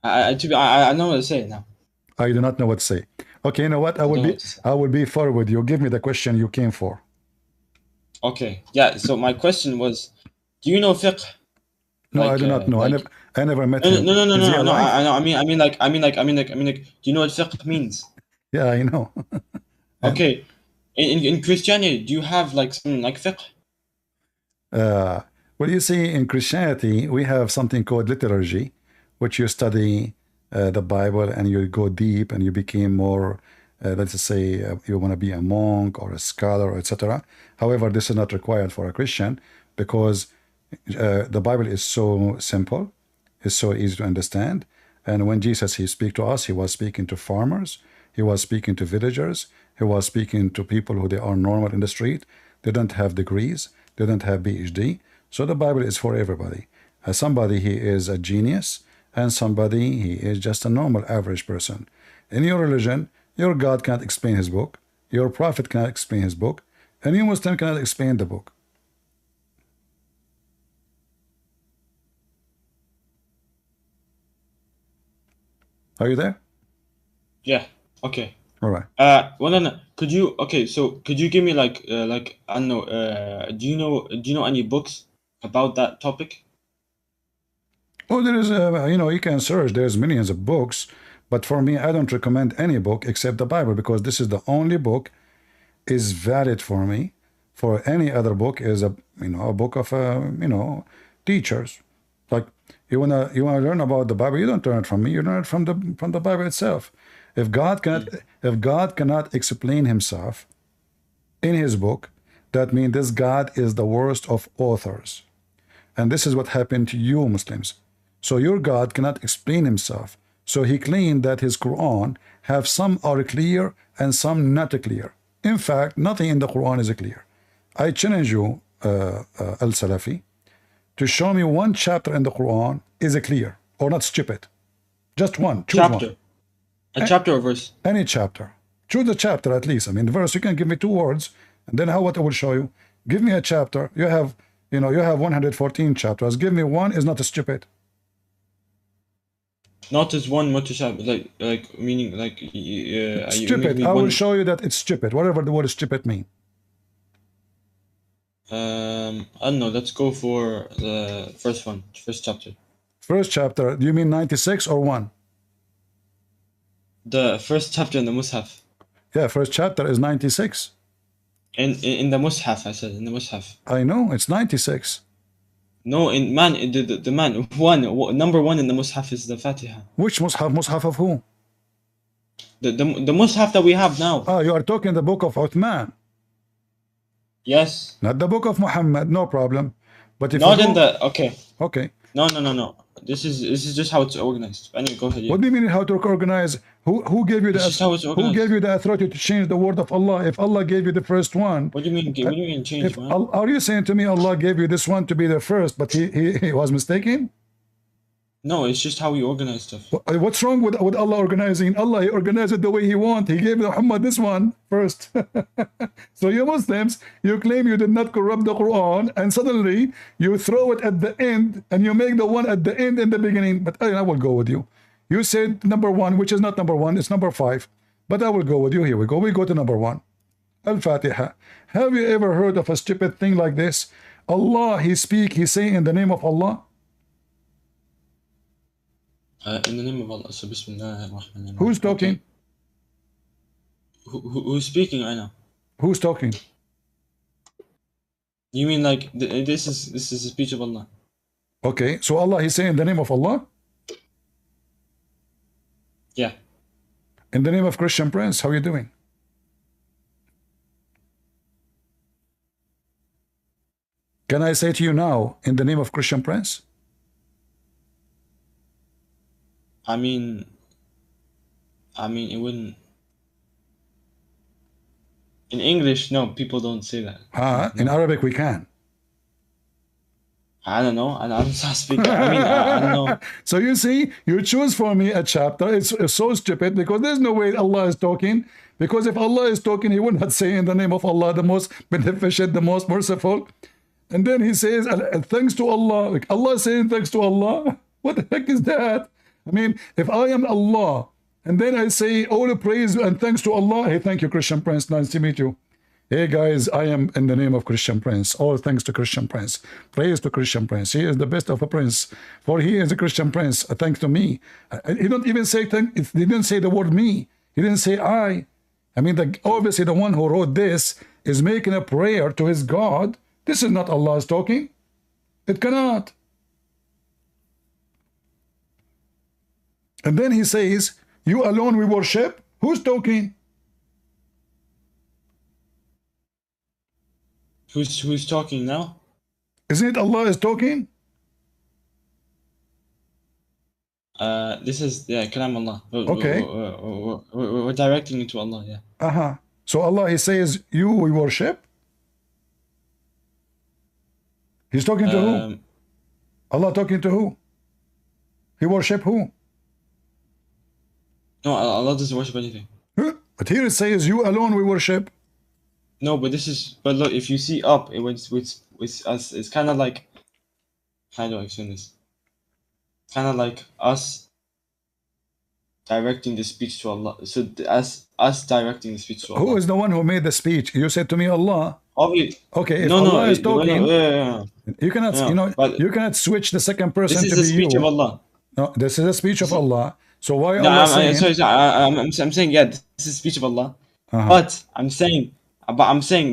I know what to say now. I do not know what to say. Okay, you know what? I will be fair with you. Give me the question you came for. Okay. Yeah. So my question was, do you know fiqh? No, I do not know. I never met him. No. I mean, do you know what fiqh means? Yeah, I know. Okay. In Christianity, do you have like something like fiqh? Well, you see, in Christianity, we have something called liturgy, which you study the Bible and you go deep and you become more, let's just say, you want to be a monk or a scholar, etc. However, this is not required for a Christian because the Bible is so simple, it's so easy to understand. And when Jesus, he speak to us, he was speaking to farmers, he was speaking to villagers, he was speaking to people who they are normal in the street. They don't have degrees, they don't have PhD. So the Bible is for everybody. Somebody, he is a genius, and somebody, he is just a normal average person. In your religion, your God can't explain his book, your prophet cannot explain his book, and you Muslim cannot explain the book. Are you there? Yeah. Okay. All right. Well, no. Could you? Okay. So could you give me like I don't know. Do you know any books about that topic? Oh, there is, you know, you can search. There's millions of books, but for me, I don't recommend any book except the Bible, because this is the only book is valid for me. For any other book is a, you know, a book of you know, teachers. Like you wanna learn about the Bible, you don't learn it from me. You learn it from the Bible itself. If God cannot explain Himself in His book, that means this God is the worst of authors. And this is what happened to you Muslims. So your God cannot explain Himself. So He claimed that His Quran have some are clear and some not clear. In fact, nothing in the Quran is clear. I challenge you, Al-Salafi, to show me one chapter in the Quran is clear or not stupid. Just one. Choose chapter. one. A chapter or verse? Any chapter. Choose a chapter at least. I mean, the verse, you can give me 2 words, and then what I will show you. Give me a chapter. You have, you know, you have 114 chapters. Give me one is not stupid. Not as one mutashabih, like meaning like stupid. I will show you that it's stupid. Whatever the word stupid mean. I don't know. Let's go for the first one, first chapter. First chapter. Do you mean 96 or 1? The first chapter in the Mus'haf. Yeah, first chapter is 96. In the Mus'haf, I said in the Mus'haf. I know it's 96. No, the man number 1 in the Mus'haf is the Fatiha. Which Mus'haf? Mus'haf of who? The Mus'haf that we have now. Ah, you are talking the book of Uthman. Yes. Not the book of Mohammed, no problem. But if not in the okay. Okay. No. This is just how it's organized. Anyway, go ahead. Yeah. What do you mean how to organize? Who gave you who gave you the authority to change the word of Allah? If Allah gave you the first one. What do you mean? What do you mean change, man? Are you saying to me Allah gave you this one to be the first, but he was mistaken? No, it's just how we organize stuff. What's wrong with Allah organizing? Allah, He organized it the way He wants. He gave Muhammad this one first. So you Muslims, you claim you did not corrupt the Quran, and suddenly you throw it at the end, and you make the one at the end in the beginning. But I will go with you. You said number 1, which is not number 1, it's number 5. But I will go with you. Here we go. We go to number 1. Al-Fatiha. Have you ever heard of a stupid thing like this? Allah, He speak, He say in the name of Allah. In the name of Allah, so Bismillah ar-Rahman ar-Rahim. Who's talking? Who's speaking right now? Who's talking? You mean like this is the speech of Allah? Okay, so Allah, He's saying in the name of Allah? Yeah. In the name of Christian Prince, how are you doing? Can I say to you now, in the name of Christian Prince? I mean, it wouldn't. In English, no, people don't say that. No. In Arabic, we can. I don't know. I'm not speaking. I don't know. So you see, you choose for me a chapter. It's so stupid because there's no way Allah is talking. Because if Allah is talking, He would not say in the name of Allah, the most beneficent, the most merciful. And then He says, thanks to Allah. Like Allah saying thanks to Allah. What the heck is that? I mean, if I am Allah, and then I say all the praise and thanks to Allah, hey, thank you, Christian Prince, nice to meet you. Hey guys, I am in the name of Christian Prince. All thanks to Christian Prince. Praise to Christian Prince. He is the best of a prince, for he is a Christian Prince. Thanks to me. He don't even say thank. He didn't say the word me. He didn't say I. I mean, obviously the one who wrote this is making a prayer to his God. This is not Allah's talking. It cannot. And then he says, you alone we worship. Who's talking? Who's talking now? Isn't it Allah is talking? This is Kalam Allah. Okay. We're directing it to Allah, yeah. So Allah, He says, you we worship. He's talking to who? Allah talking to who? He worship who? No, Allah doesn't worship anything. But here it says, you alone we worship. No, but look, if you see up, it's kind of like, how do I explain this? Kind of like us directing the speech to Allah. So us directing the speech to Allah. Who is the one who made the speech? You said to me Allah. Obviously. Okay, if Allah is talking. You cannot, you cannot switch the second person to be you. This is the speech of Allah. No, this is a speech of Allah. So why no, Allah saying? I'm saying, yeah, this is the speech of Allah. But I'm saying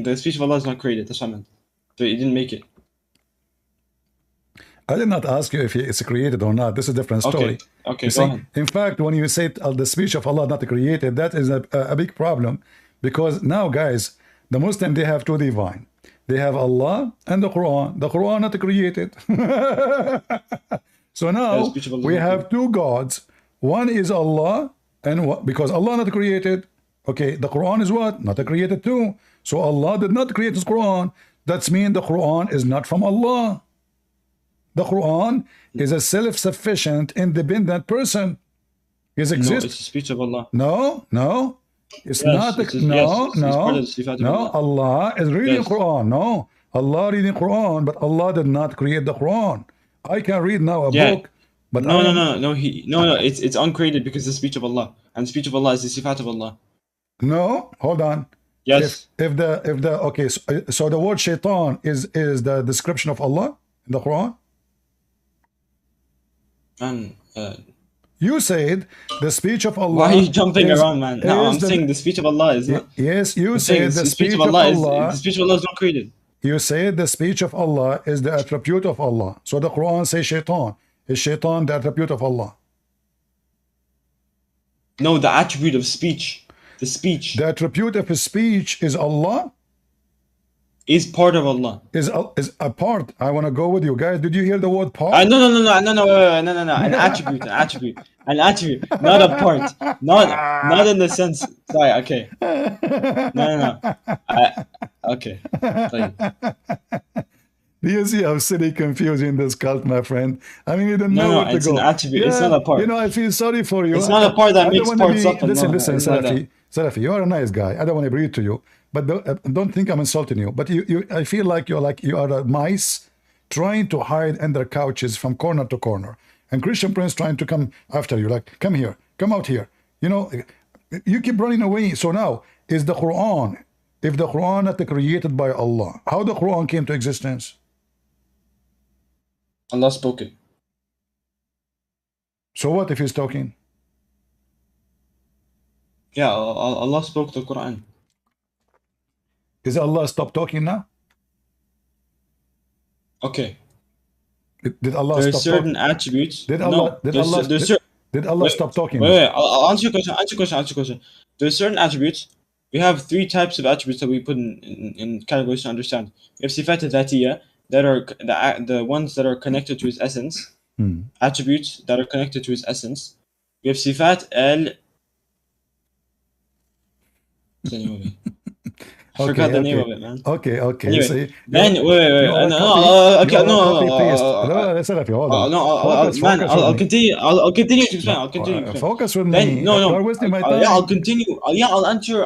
the speech of Allah is not created. That's what I meant. So He didn't make it. I did not ask you if it's created or not. This is a different story. Okay, go ahead. In fact, when you say the speech of Allah not created, that is a big problem, because now, guys, the Muslim, they have two divine. They have Allah and the Quran. The Quran not created. So now we have two gods. One is Allah, and because Allah not created, okay, the Quran is what? Not created too. So Allah did not create His Quran. That means the Quran is not from Allah. The Quran is a self-sufficient, independent person. It exists. No, it's the speech of Allah. No. It's not. No. Allah is reading Quran. No. Allah reading Quran, but Allah did not create the Quran. I can read now a book, but no. It's uncreated because it's the speech of Allah, and the speech of Allah is the sifat of Allah. No, hold on. Yes. If the okay, so the word shaitan is the description of Allah in the Quran. Man, you said the speech of Allah. Why are you jumping around, man? No, I'm saying the speech of Allah is not. Yes, you said the speech of Allah. The speech of Allah is not created. You said the speech of Allah is the attribute of Allah. So the Quran says shaitan. Is shaitan the attribute of Allah? No, the attribute of speech. The speech. The attribute of his speech is Allah? Is part of Allah. Is a part. I want to go with you guys. Did you hear the word part? No. An attribute. An attribute. Not a part. Not in the sense. Sorry, okay. No. Okay. Do you see how silly confusing this cult, my friend? I mean, you don't know where to go. It's an attribute. Yeah, it's not a part. I feel sorry for you. It's not a part that makes parts up. Listen, Salafi, you are a nice guy. I don't want to be rude to you, but don't think I'm insulting you. But I feel like you are mice trying to hide under couches from corner to corner, and Christian Prince trying to come after you, like, come here, come out here. You keep running away. So now, is the Quran, if the Quran not created by Allah, how the Quran came to existence? Allah spoke it. So what if He's talking? Yeah, Allah spoke the Quran. Is Allah stop talking now? Okay. Did Allah There are stop certain talking? Attributes. Did Allah stop talking? Wait, I'll answer your question. There are certain attributes. We have three types of attributes that we put in categories to understand. We have sifat al-dhatiyya, that are the ones that are connected to His essence. Attributes that are connected to His essence. We have sifat al... I forgot the name of it, man. Okay. Anyway, See, then wait. I'll continue. I'll continue to explain. Focus with me. You're wasting my time. Yeah, I'll continue. I'll answer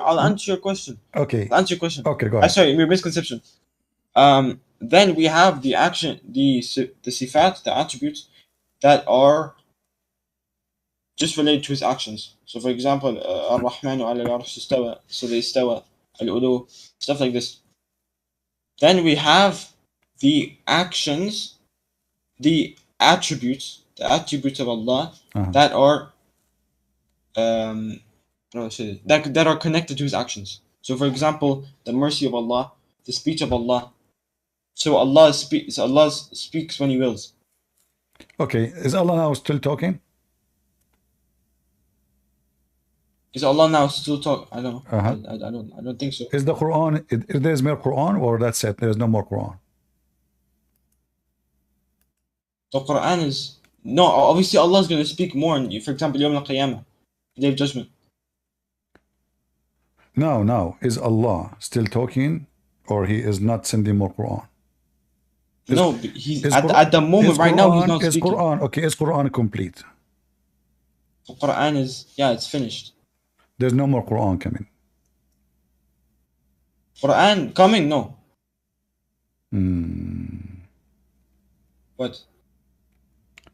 your question. Okay. I'll answer your question. Okay, go ahead. Sorry, your misconception. Then we have the action, the sifat, the attributes that are just related to His actions. So, for example, Ar-Rahmanu ala al-Arsh istawa, so they istawa, al-ulu, stuff like this. Then we have the actions, the attributes of Allah that are that are connected to His actions. So, for example, the mercy of Allah, the speech of Allah. So Allah speaks when He wills. Okay, is Allah now still talking? Is Allah now still talking? I don't know. I don't think so. Is the Quran? Is there more Quran, or that's it? There is no more Quran. The Quran is no. Obviously, Allah is going to speak more. For example, Yawm al-Qiyamah, Day of Judgment. Now, is Allah still talking, or He is not sending more Quran? He's at the moment right now. He's not speaking. Is Quran complete? The Quran is it's finished. There's no more Quran coming. Quran coming? No. What?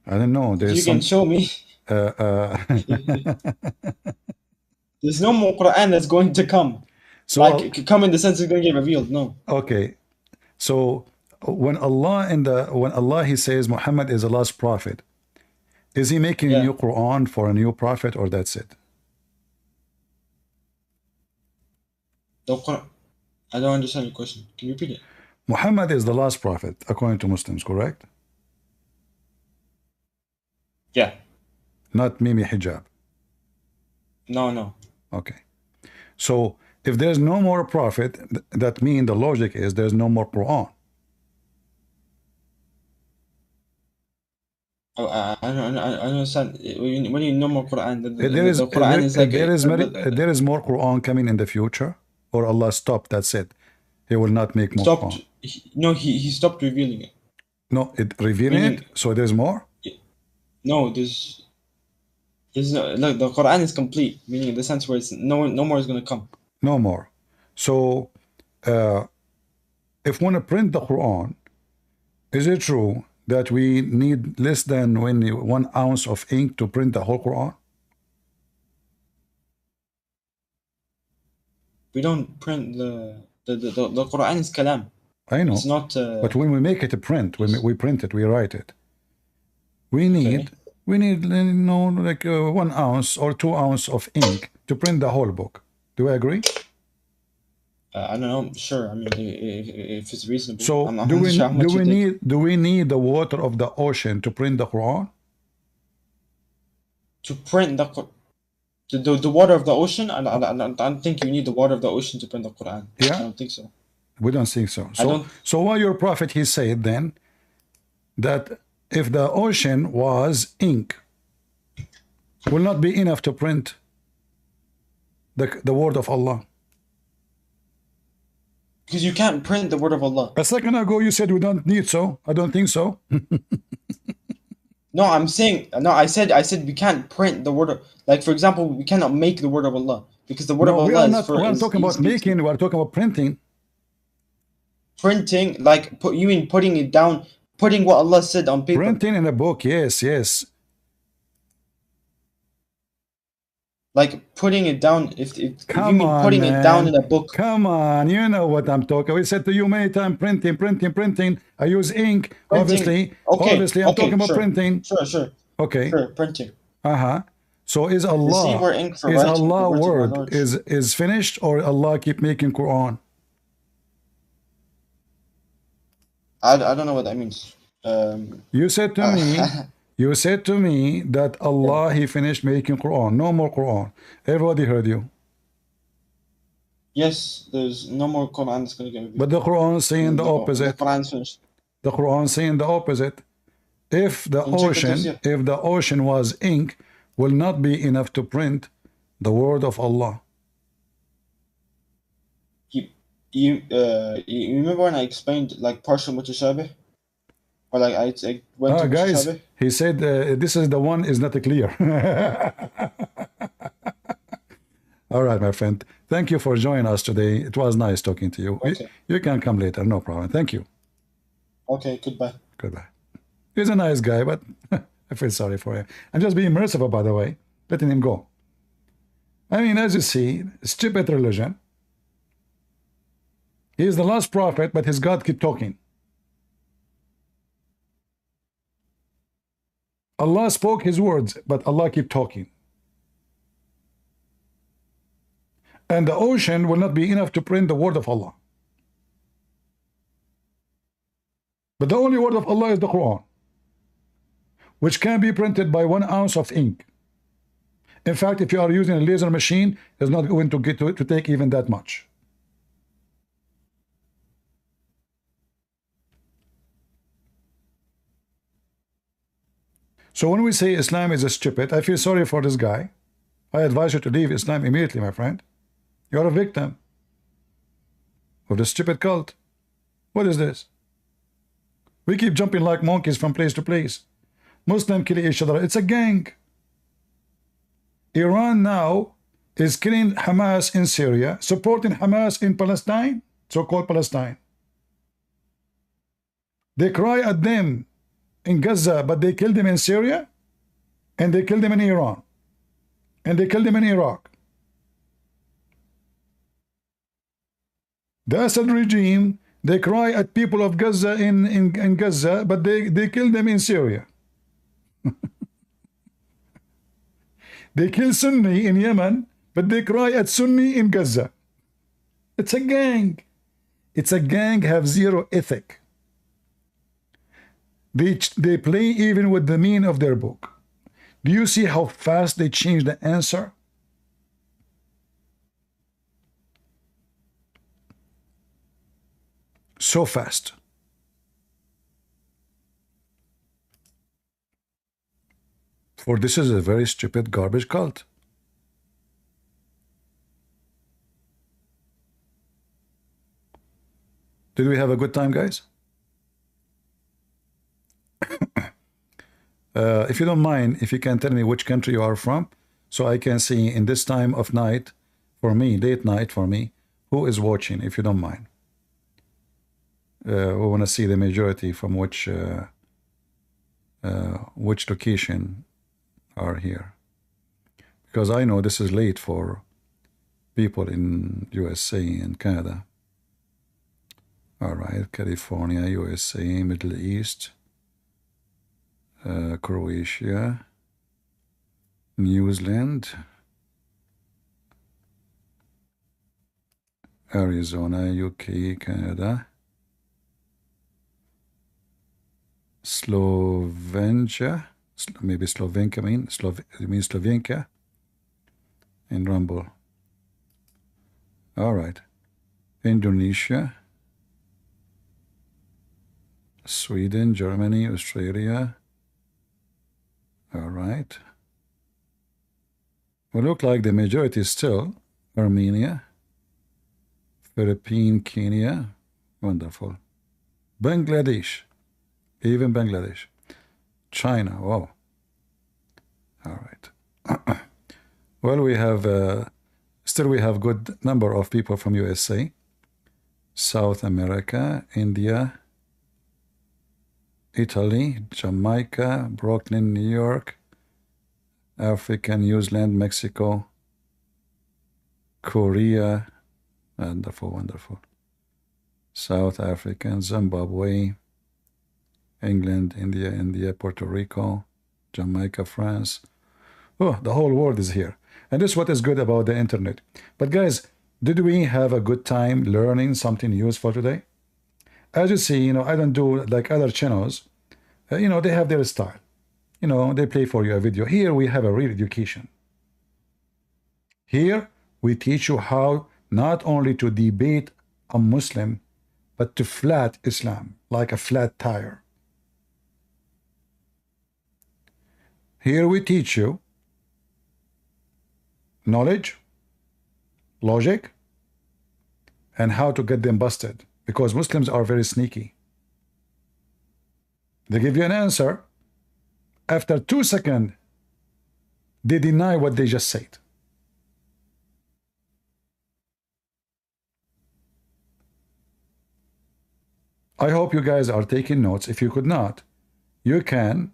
I don't know. You can show me. There's no more Quran that's going to come. So come in the sense it's going to get revealed. No. Okay. So when Allah he says Muhammad is the last prophet, is he making a new Quran for a new prophet, or that's it? I don't understand your question. Can you repeat it? Muhammad is the last prophet according to Muslims, correct? Yeah. Not Mimi Hijab. No. Okay. So if there's no more prophet, that means the logic is there's no more Quran. I don't understand. When you no more Quran, the Quran is like there is more Quran coming in the future, or Allah stopped. That's it. He will not make more Quran. He stopped revealing it. No, revealing it. So there's more. No, there's no. Look, the Quran is complete, meaning in the sense where it's no more is going to come. No more. So, if we want to print the Quran, is it true that we need less than 1 ounce of ink to print the whole Quran? We don't print the Quran is kalam. I know. It's not. But when we make it a print, we print it, we write it. We need like 1 ounce or 2 ounces of ink to print the whole book. Do I agree? I don't know. Sure. I mean, if it's reasonable. So do we need the water of the ocean to print the Quran? To print the water of the ocean? I don't think you need the water of the ocean to print the Quran. Yeah? I don't think so. We don't think so. So why your prophet, he said then that if the ocean was ink, will not be enough to print the word of Allah. Because you can't print the word of Allah. A second ago you said we don't need so. I don't think so. No, I'm saying I said we can't print the word of, like, for example, we cannot make the word of Allah, because the word of Allah we're not talking about making, we're talking about printing. Printing, like you mean putting it down, putting what Allah said on paper. Printing in a book, yes. Like putting it down, if you mean putting it down in a book. Come on, you know what I'm talking. We said to you many times, printing. I use ink, obviously. Obviously, I'm talking about printing. Sure. Okay. Sure, printing. So is Allah word is finished, or Allah keep making Quran? I don't know what that means. You said to me that Allah he finished making Quran, no more Quran. Everybody heard you. Yes, there's no more Quran that's going to get. But the Quran saying the opposite. The Quran's finished. The Quran saying the opposite. If the ocean was ink, will not be enough to print the word of Allah. You remember when I explained like partial mutashabih? Or like I went to guys, mutashabih? He said this is the one is not clear. All right, my friend. Thank you for joining us today. It was nice talking to you. Okay. You can come later, no problem. Thank you. Okay, goodbye. He's a nice guy, but I feel sorry for him. And just being merciful, by the way, letting him go. I mean, as you see, stupid religion. He is the last prophet, but his God keep talking. Allah spoke his words, but Allah keep talking. And the ocean will not be enough to print the word of Allah. But the only word of Allah is the Quran, which can be printed by 1 ounce of ink. In fact, if you are using a laser machine, it's not going to get to take even that much. So when we say Islam is a stupid, I feel sorry for this guy. I advise you to leave Islam immediately, my friend. You are a victim of the stupid cult. What is this? We keep jumping like monkeys from place to place. Muslims kill each other. It's a gang. Iran now is killing Hamas in Syria, supporting Hamas in Palestine, so-called Palestine. They cry at them in Gaza, but they killed them in Syria, and they killed them in Iran, and they killed them in Iraq. The Assad regime They cry at people of Gaza in Gaza, but they kill them in Syria. They kill Sunni in Yemen, but they cry at Sunni in Gaza. It's a gang. It's a gang, have zero ethic. They play even with the meaning of their book. Do you see how fast they change the answer? So fast. For this is a very stupid garbage cult. Did we have a good time, guys? If you don't mind, if you can tell me which country you are from, so I can see in this time of night, for me, late night for me, who is watching, if you don't mind. We want to see the majority from which location are here. Because I know this is late for people in USA and Canada. All right, California, USA, Middle East, Croatia, New Zealand, Arizona, UK, Canada, Slovenia, maybe Slovenka, Slovenka, and Rumble. All right, Indonesia, Sweden, Germany, Australia. All right. Well, look like the majority is still Armenia, Philippines, Kenya. Wonderful. Bangladesh, even Bangladesh. China, wow. All right. Well, we have, still we have good number of people from USA, South America, India, Italy, Jamaica, Brooklyn, New York, Africa, New Zealand, Mexico, Korea, wonderful, wonderful. South Africa, Zimbabwe, England, India, Puerto Rico, Jamaica, France. Oh, the whole world is here. And this is what is good about the internet. But guys, did we have a good time learning something useful today? As you see, I don't do like other channels. They have their style. They play for you a video. Here we have a real education. Here we teach you how not only to debate a Muslim, but to flat Islam, like a flat tire. Here we teach you knowledge, logic, and how to get them busted. Because Muslims are very sneaky. They give you an answer. After 2 seconds, they deny what they just said. I hope you guys are taking notes. If you could not, you can,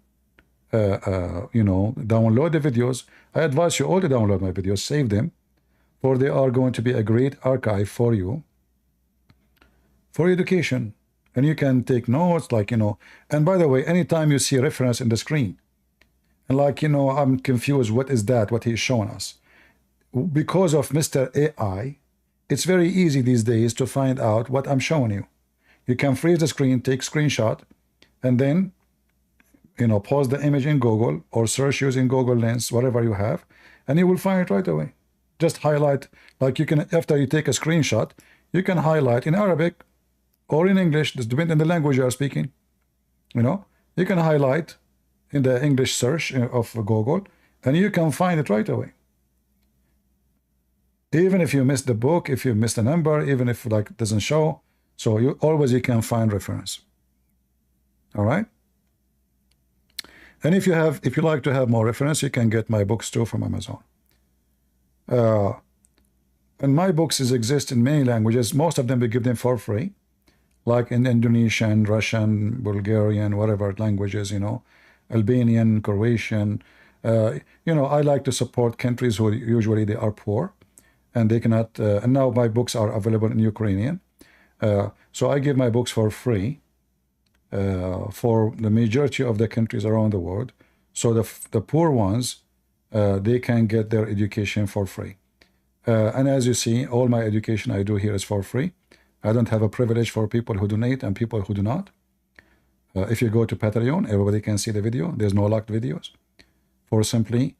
download the videos. I advise you all to download my videos, save them, for they are going to be a great archive for you, for education. And you can take notes, and by the way, anytime you see a reference in the screen, and I'm confused, what is that, what he's showing us? Because of Mr. AI, it's very easy these days to find out what I'm showing you. You can freeze the screen, take screenshot, and then, pause the image in Google or search using Google Lens, whatever you have, and you will find it right away. Just highlight, you can, after you take a screenshot, you can highlight in Arabic or in English, depending on the language you are speaking. You can highlight in the English search of Google, and you can find it right away. Even if you miss the book, if you miss the number, even if it doesn't show, so you can find reference. All right. And if you like to have more reference, you can get my books too from Amazon. And my books exist in many languages. Most of them we give them for free, like in Indonesian, Russian, Bulgarian, whatever languages, Albanian, Croatian. I like to support countries who usually they are poor and they cannot. And now my books are available in Ukrainian. So I give my books for free for the majority of the countries around the world. So the poor ones, they can get their education for free. And as you see, all my education I do here is for free. I don't have a privilege for people who donate and people who do not. If you go to Patreon, everybody can see the video. There's no locked videos. For simply,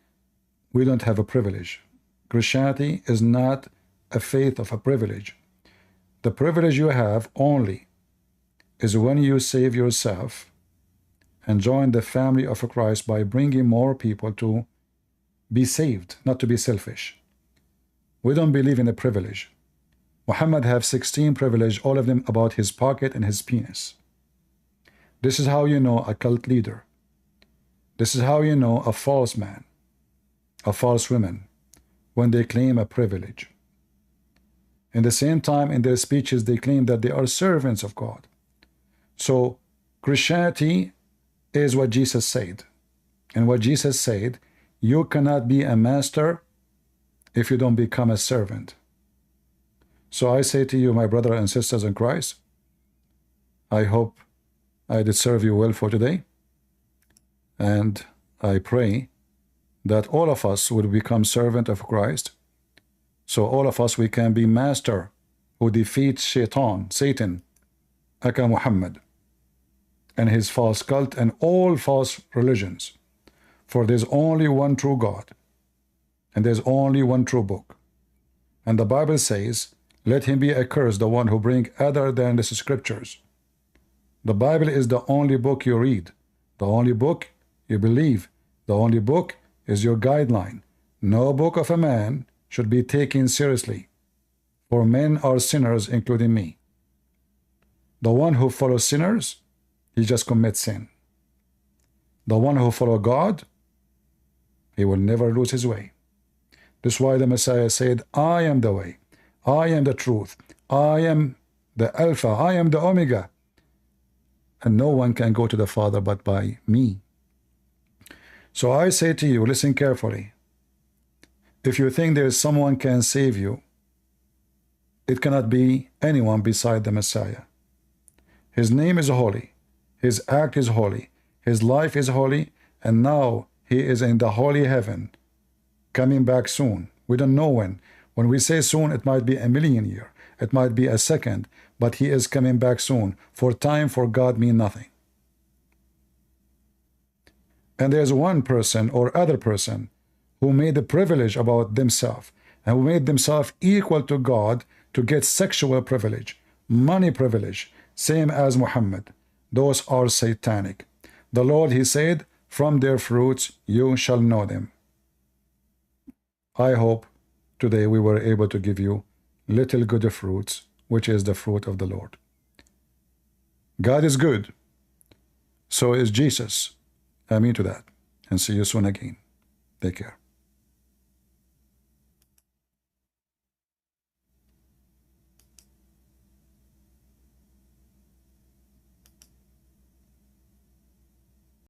we don't have a privilege. Christianity is not a faith of a privilege. The privilege you have only is when you save yourself and join the family of Christ by bringing more people to be saved, not to be selfish. We don't believe in a privilege. Muhammad have 16 privileges, all of them about his pocket and his penis. This is how you know a cult leader. This is how you know a false man, a false woman, when they claim a privilege. In the same time, in their speeches, they claim that they are servants of God. So Christianity is what Jesus said. And what Jesus said, you cannot be a master if you don't become a servant. So I say to you, my brothers and sisters in Christ, I hope I did serve you well for today. And I pray that all of us will become servant of Christ. So all of us, we can be master who defeats Satan, aka Muhammad, and his false cult and all false religions. For there's only one true God, and there's only one true book. And the Bible says, let him be accursed, the one who bring other than the scriptures. The Bible is the only book you read, the only book you believe, the only book is your guideline. No book of a man should be taken seriously, for men are sinners, including me. The one who follows sinners, he just commits sin. The one who follows God, he will never lose his way. This is why the Messiah said, I am the way, I am the truth, I am the Alpha, I am the Omega, and no one can go to the Father but by me. So I say to you, listen carefully. If you think there is someone can save you, it cannot be anyone beside the Messiah. His name is holy, his act is holy, his life is holy, and now he is in the holy heaven, coming back soon. We don't know when. When we say soon, it might be a million years, it might be a second, but he is coming back soon. For time for God mean nothing. And there's one person or other person who made a privilege about themselves and who made themselves equal to God to get sexual privilege, money privilege, same as Muhammad. Those are satanic. The Lord, he said, from their fruits you shall know them. I hope today we were able to give you little good fruits, which is the fruit of the Lord. God is good. So is Jesus. Amen to that. And see you soon again. Take care.